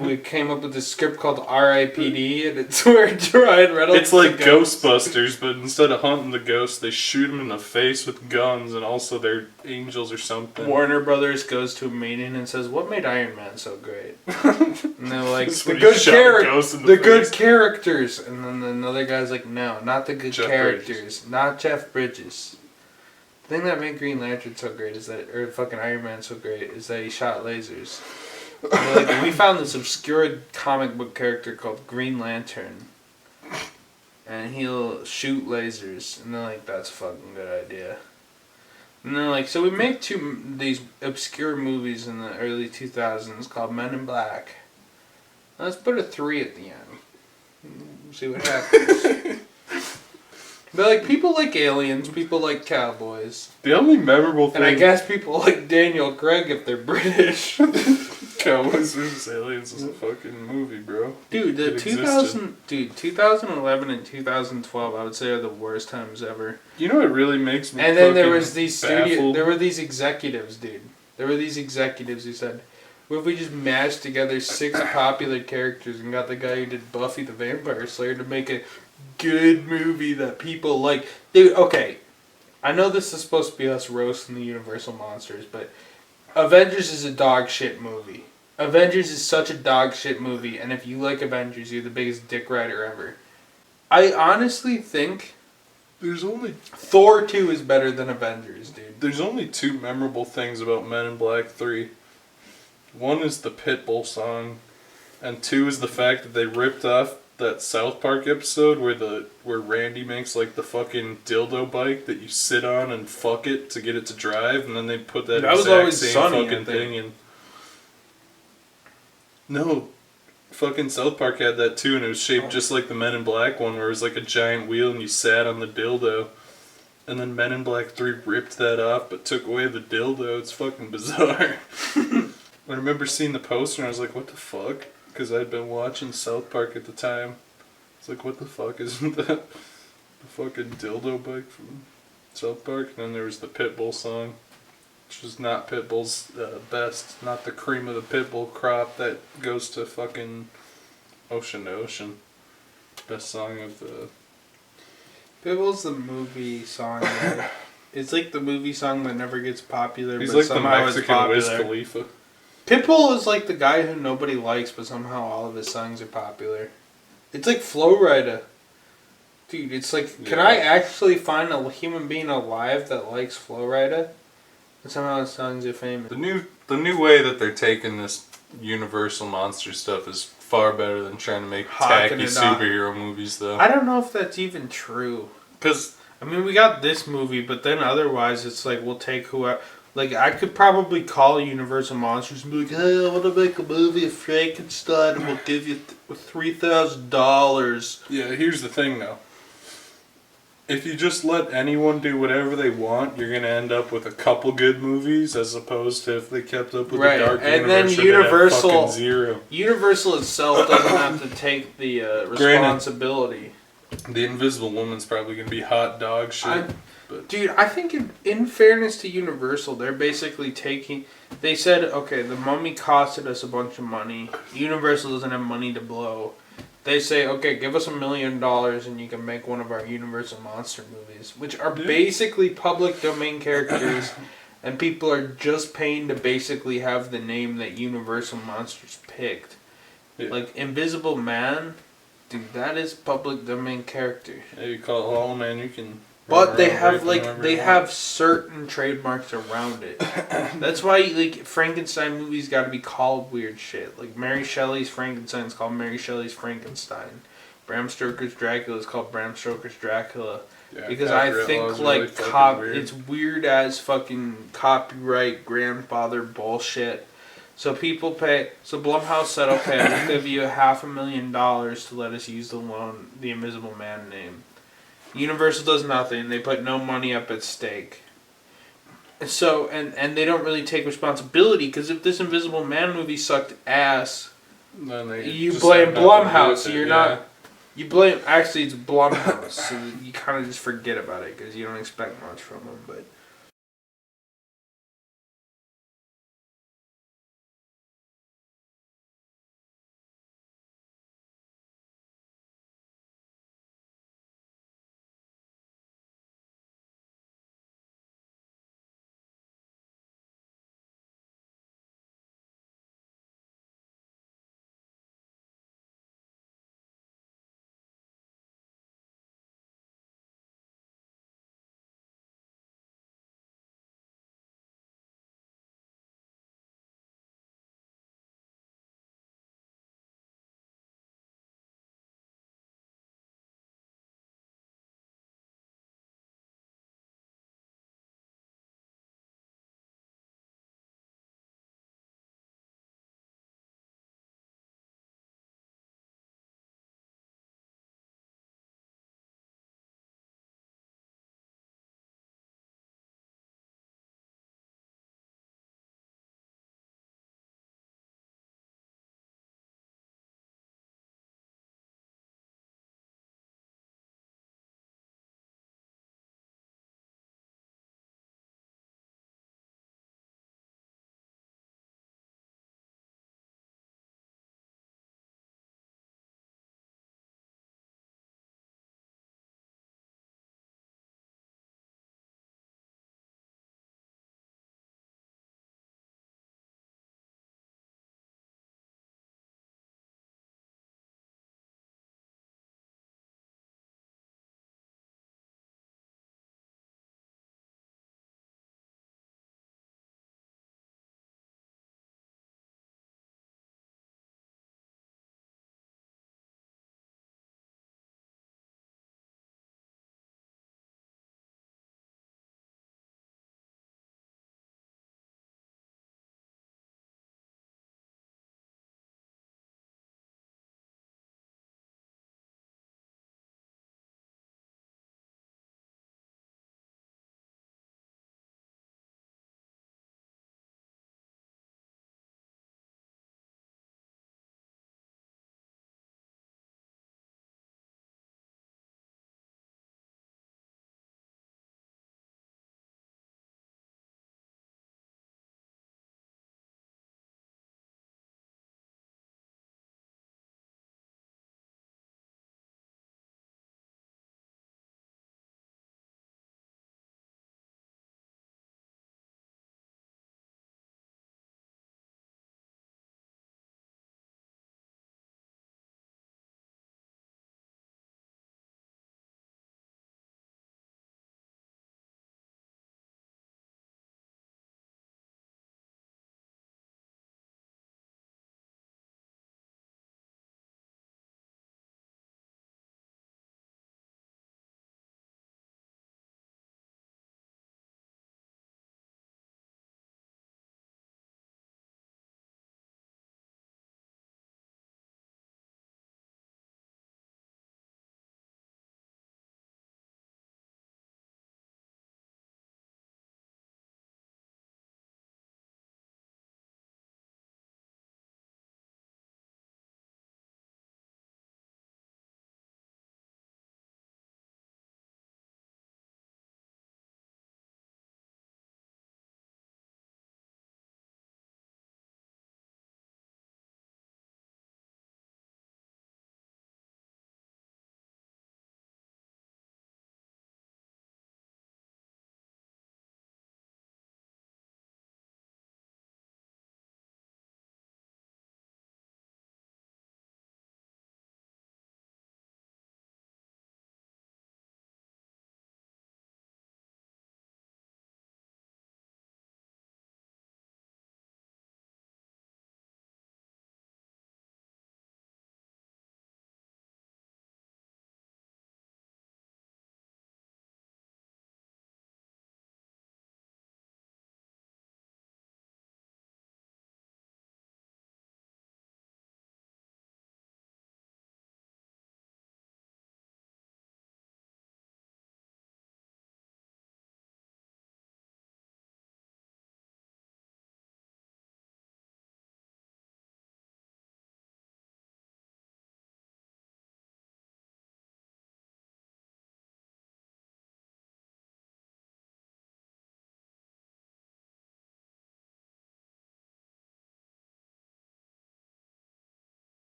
We came up with this script called R.I.P.D. and it's where Ryan Reynolds... It's like Ghostbusters, but instead of hunting the ghosts, they shoot them in the face with guns, and also they're angels or something. Warner Brothers goes to a meeting and says, "What made Iron Man so great?" And they're like, That's "The when he good shot a ghost in the good face. characters." And then another guy's like, "No, not the good Jeff characters, Bridges. not Jeff Bridges." The thing that made Green Lantern so great is that, or fucking Iron Man so great, is that he shot lasers. And they're like, we found this obscure comic book character called Green Lantern, and he'll shoot lasers. And they're like, "That's a fucking good idea." And they're like, so we make these obscure movies in the early 2000s called Men in Black. Let's put a 3 at the end. See what happens. But like, people like aliens, people like cowboys. The only memorable thing... And I guess people like Daniel Craig if they're British. Cowboys vs. Aliens is a fucking movie, bro. Dude, It existed. 2011 and 2012 I would say are the worst times ever. You know what really makes me And then there fucking was these baffled? there were these executives, dude. There were these executives who said, "What if we just mashed together 6 popular characters and got the guy who did Buffy the Vampire Slayer to make a good movie that people like?" Dude, okay. I know this is supposed to be us roasting the Universal monsters, but Avengers is a dog shit movie. Avengers is such a dog shit movie, and if you like Avengers, you're the biggest dick rider ever. I honestly think There's only Thor 2 is better than Avengers, dude. There's only 2 memorable things about Men in Black 3. One is the Pitbull song, and 2 is the fact that they ripped off that South Park episode where Randy makes like the fucking dildo bike that you sit on and fuck it to get it to drive, and then they put that was exact Always same Sunny, I fucking think. thing in. No, fucking South Park had that too, and it was shaped just like the Men in Black one, where it was like a giant wheel and you sat on the dildo. And then Men in Black 3 ripped that off but took away the dildo. It's fucking bizarre. I remember seeing the poster and I was like, what the fuck? Because I'd been watching South Park at the time. It's like, what the fuck? Isn't that the fucking dildo bike from South Park? And then there was the Pitbull song, which was not Pitbull's best. Not the cream of the Pitbull crop that goes to fucking Ocean to Ocean. Best song of the... Pitbull's the movie song. Right? It's like the movie song that never gets popular. He's but like the somehow Mexican Wiz popular. Khalifa. Pitbull is like the guy who nobody likes, but somehow all of his songs are popular. It's like Flo Rida. Dude, it's like, can I actually find a human being alive that likes Flo Rida? And somehow his songs are famous. The new way that they're taking this Universal monster stuff is far better than trying to make tacky superhero movies, though. I don't know if that's even true. Because, I mean, we got this movie, but then otherwise it's like, we'll take whoever... Like, I could probably call Universal Monsters and be like, hey, I want to make a movie of Frankenstein and we'll give you $3,000. yeah, here's the thing, though. If you just let anyone do whatever they want, you're going to end up with a couple good movies, as opposed to if they kept up with the Dark and Universe, then Universal, zero. Universal itself doesn't have to take the responsibility. The Invisible Woman's probably going to be hot dog shit. Dude, I think in fairness to Universal, they're basically taking... They said, okay, the Mummy costed us a bunch of money. Universal doesn't have money to blow. They say, okay, give us $1 million and you can make one of our Universal Monster movies, which are basically public domain characters, and people are just paying to basically have the name that Universal Monsters picked. Yeah. Like, Invisible Man, dude, that is public domain character. Yeah, you call it Hollow Man, you can... But they have have certain trademarks around it. That's why like Frankenstein movies got to be called weird shit. Like Mary Shelley's Frankenstein is called Mary Shelley's Frankenstein. Bram Stoker's Dracula is called Bram Stoker's Dracula. Yeah, because I think like it's weird as fucking copyright grandfather bullshit. So people pay. So Blumhouse said, okay, we'll give you $500,000 to let us use the Invisible Man name. Universal does nothing. They put no money up at stake. And so, and they don't really take responsibility, because if this Invisible Man movie sucked ass, then you blame Blumhouse. You're not... You blame... Actually, it's Blumhouse, so you kind of just forget about it, because you don't expect much from them, but...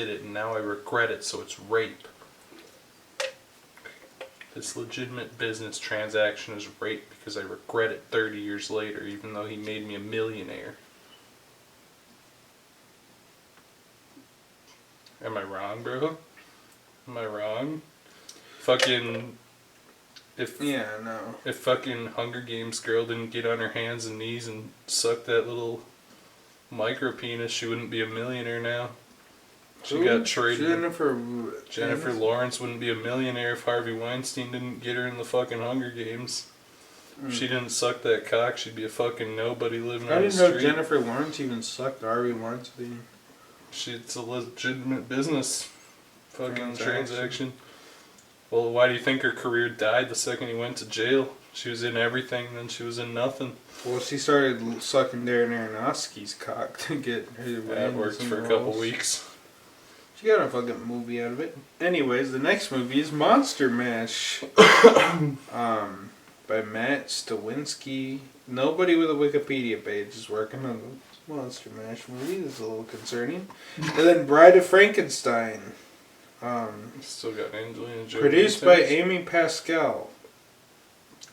did it and now I regret it, so it's rape. This legitimate business transaction is rape because I regret it 30 years later, even though he made me a millionaire. Am I wrong, bro? Am I wrong? Fucking... If fucking Hunger Games girl didn't get on her hands and knees and suck that little micro penis, she wouldn't be a millionaire now. She got traded. Jennifer Lawrence wouldn't be a millionaire if Harvey Weinstein didn't get her in the fucking Hunger Games. If she didn't suck that cock, she'd be a fucking nobody living on the street. I didn't know Jennifer Lawrence even sucked Harvey Weinstein. It's a legitimate business fucking transaction. Well, why do you think her career died the second he went to jail? She was in everything, then she was in nothing. Well, she started sucking Darren Aronofsky's cock to get her. That worked for a couple weeks. She got a fucking movie out of it. Anyways, the next movie is Monster Mash. By Matt Stawinski. Nobody with a Wikipedia page is working on the Monster Mash movie. This is a little concerning. And then Bride of Frankenstein. Still got Angelina Jolie. Produced by Amy Pascal.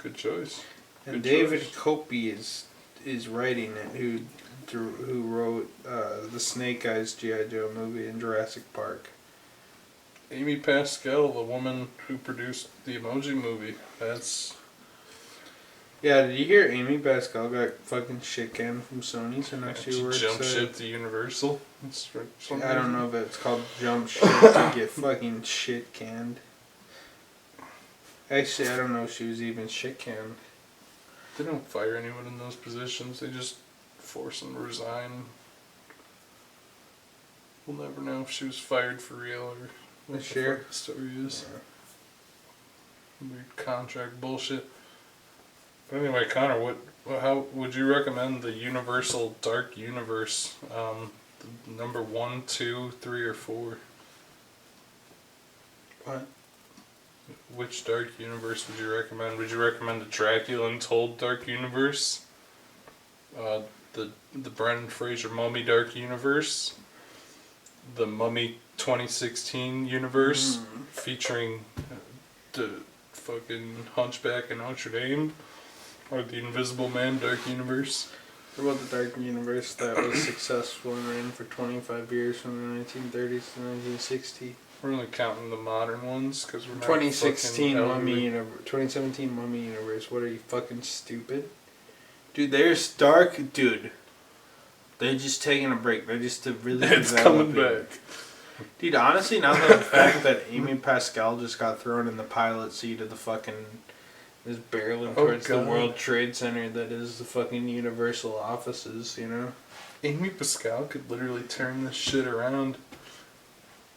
Good choice. And David Copey is writing it, who wrote the Snake Eyes G.I. Joe movie and Jurassic Park. Amy Pascal, the woman who produced the Emoji Movie. That's... Yeah, did you hear Amy Pascal got fucking shit canned from Sony, so now she works jump ship to Universal? I don't know if it's called jump ship to get fucking shit canned. Actually, I don't know if she was even shit canned. They don't fire anyone in those positions. They just force them to resign. We'll never know if she was fired for real or what the fuck the story is. Yeah. Weird contract bullshit. But anyway, Connor, how would you recommend the Universal Dark Universe? Number 1, 2, 3, or 4? What? Which Dark Universe would you recommend? Would you recommend the Dracula Untold Dark Universe? The Brendan Fraser Mummy Dark Universe? The Mummy 2016 universe featuring the fucking Hunchback in Notre Dame? Or the Invisible Man Dark Universe? What about the Dark Universe that was successful and ran for 25 years from the 1930s to 1960? We're only counting the modern ones because we're not 2016 Mummy Universe, 2017 Mummy Universe. What are you, fucking stupid? Dude, there's Dark. Dude, they're just taking a break. They're just really it's coming back. Dude, honestly, now that the fact that Amy Pascal just got thrown in the pilot seat of the fucking is barreling towards the World Trade Center that is the fucking Universal offices, you know? Amy Pascal could literally turn this shit around.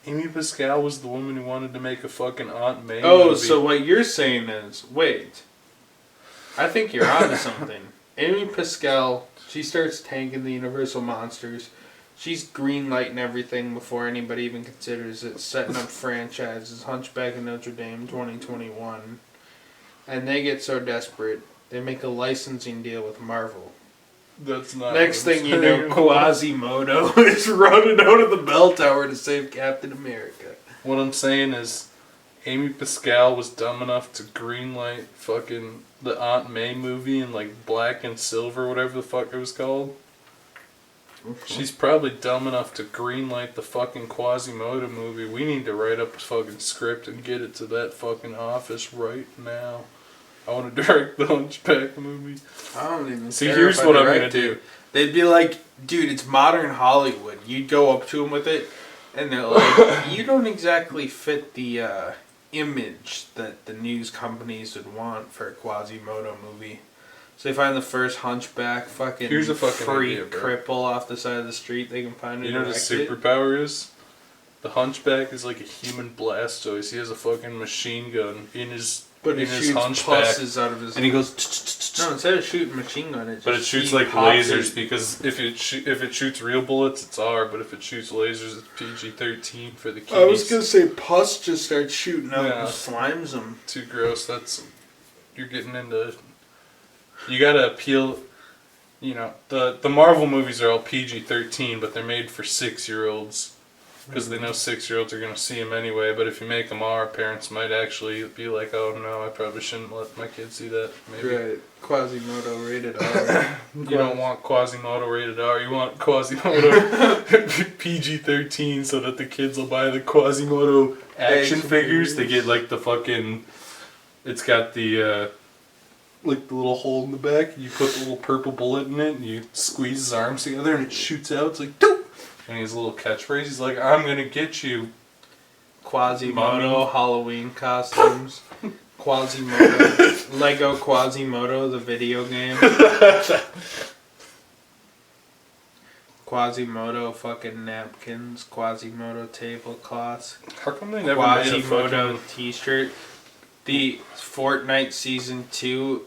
Amy Pascal was the woman who wanted to make a fucking Aunt May movie. So what you're saying is, wait, I think you're onto something. Amy Pascal, she starts tanking the Universal monsters. She's greenlighting everything before anybody even considers it, setting up franchises, Hunchback of Notre Dame 2021. And they get so desperate, they make a licensing deal with Marvel. That's not... Next thing you know, Quasimodo is running out of the bell tower to save Captain America. What I'm saying is, Amy Pascal was dumb enough to greenlight fucking the Aunt May movie in like black and silver, whatever the fuck it was called. She's probably dumb enough to greenlight the fucking Quasimodo movie. We need to write up a fucking script and get it to that fucking office right now. I want to direct the Hunchback movie. I don't even see. Here's what I'm gonna do. They'd be like, "Dude, it's modern Hollywood." You'd go up to them with it, and they're like, "You don't exactly fit the image that the news companies would want for a Quasimodo movie." So they find the first Hunchback fucking free idea, cripple off the side of the street. They can find it. You know what his superpower is? The Hunchback is like a human Blastoise. He has a fucking machine gun in his. But it shoots pusses out of his... And he goes... No, instead of shooting machine gun, it shoots like lasers, because if it shoots real bullets, it's R, but if it shoots lasers, it's PG-13 for the kids. I was going to say pus just starts shooting out and slimes them. Too gross. You're getting into... You gotta appeal... You know, the Marvel movies are all PG-13, but they're made for 6-year-olds. because they know 6-year-olds are gonna see them anyway. But if you make them R, parents might actually be like, "Oh no, I probably shouldn't let my kid see that." Maybe. Right. Quasimodo rated R. You don't want Quasimodo rated R. You want Quasimodo PG-13, so that the kids will buy the Quasimodo action figures. They get like the fucking. It's got the. Like the little hole in the back, you put the little purple bullet in it, and you squeeze his arms together, and it shoots out. It's like, doop! And he has a little catchphrase. He's like, "I'm gonna get you." Quasimodo Halloween costumes. Quasimodo. Lego Quasimodo, the video game. Quasimodo fucking napkins. Quasimodo tablecloths. How come they never made a Quasimodo fucking... t-shirt. The Fortnite Season 2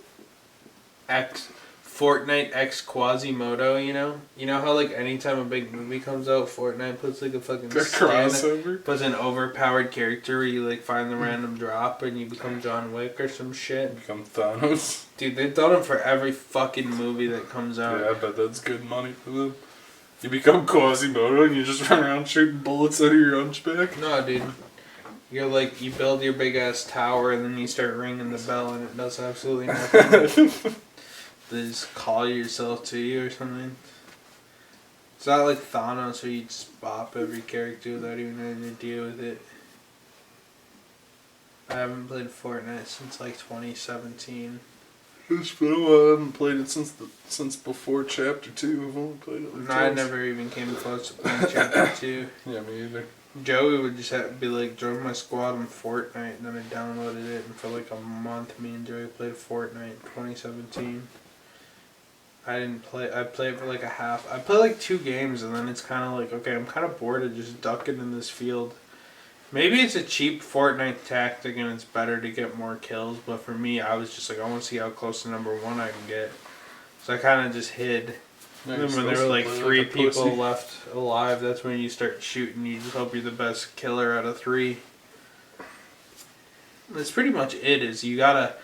Fortnite X Quasimodo, you know? You know how, like, anytime a big movie comes out, Fortnite puts, like, a fucking crossover? Puts an overpowered character where you, like, find the random drop and you become John Wick or some shit. Become Thanos. Dude, they've done it for every fucking movie that comes out. Yeah, I bet that's good money for them. You become Quasimodo and you just run around shooting bullets out of your hunchback? No, dude. You're like, you build your big ass tower and then you start ringing the bell and it does absolutely nothing. They just call yourself to you or something. It's not like Thanos where you just bop every character without even having to deal with it. I haven't played Fortnite since like 2017. It's been a while. I haven't played it since before Chapter 2. I've only played it like No, I never even came close to playing Chapter 2. Yeah, me either. Joey would just have to be like, join my squad in Fortnite, and then I downloaded it, and for like a month, me and Joey played Fortnite in 2017. I played for like a half. I played like 2 games, and then it's kind of like, okay, I'm kind of bored of just ducking in this field. Maybe it's a cheap Fortnite tactic, and it's better to get more kills, but for me, I was just like, I want to see how close to number 1 I can get. So I kind of just hid. And then when there were like 3 people left alive, that's when you start shooting. You just hope you're the best killer out of 3. That's pretty much it. Is you gotta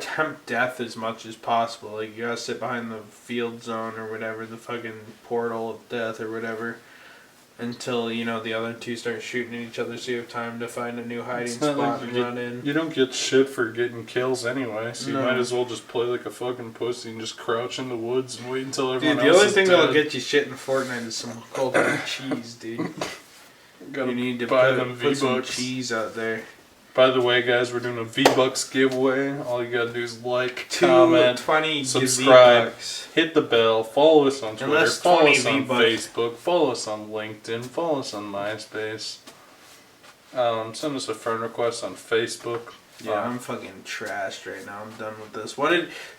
tempt death as much as possible. Like you gotta sit behind the field zone or whatever, the fucking portal of death or whatever, until you know the other 2 start shooting at each other, so you have time to find a new hiding spot and run in. You don't get shit for getting kills anyway, so you might as well just play like a fucking pussy and just crouch in the woods and wait until everyone else is dead. The only thing that'll get you shit in Fortnite is some cold hard cheese, dude. You need to put some cheese out there. By the way, guys, we're doing a V-Bucks giveaway. All you gotta do is like, comment, subscribe, hit the bell, follow us on Twitter, follow us on Facebook, follow us on LinkedIn, follow us on MySpace. Send us a friend request on Facebook. Yeah, I'm fucking trashed right now. I'm done with this.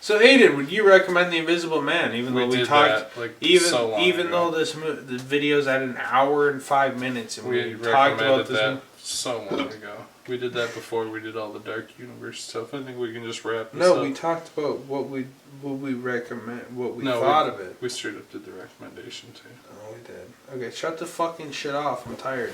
So Aiden, would you recommend The Invisible Man? Even though we talked, even though the video's at an hour and 5 minutes, and we talked about this so long ago. We did that before we did all the Dark Universe stuff. I think we can just wrap this up. No, we talked about what we recommend, what we thought of it. We straight up did the recommendation too. Oh, we did. Okay, shut the fucking shit off. I'm tired.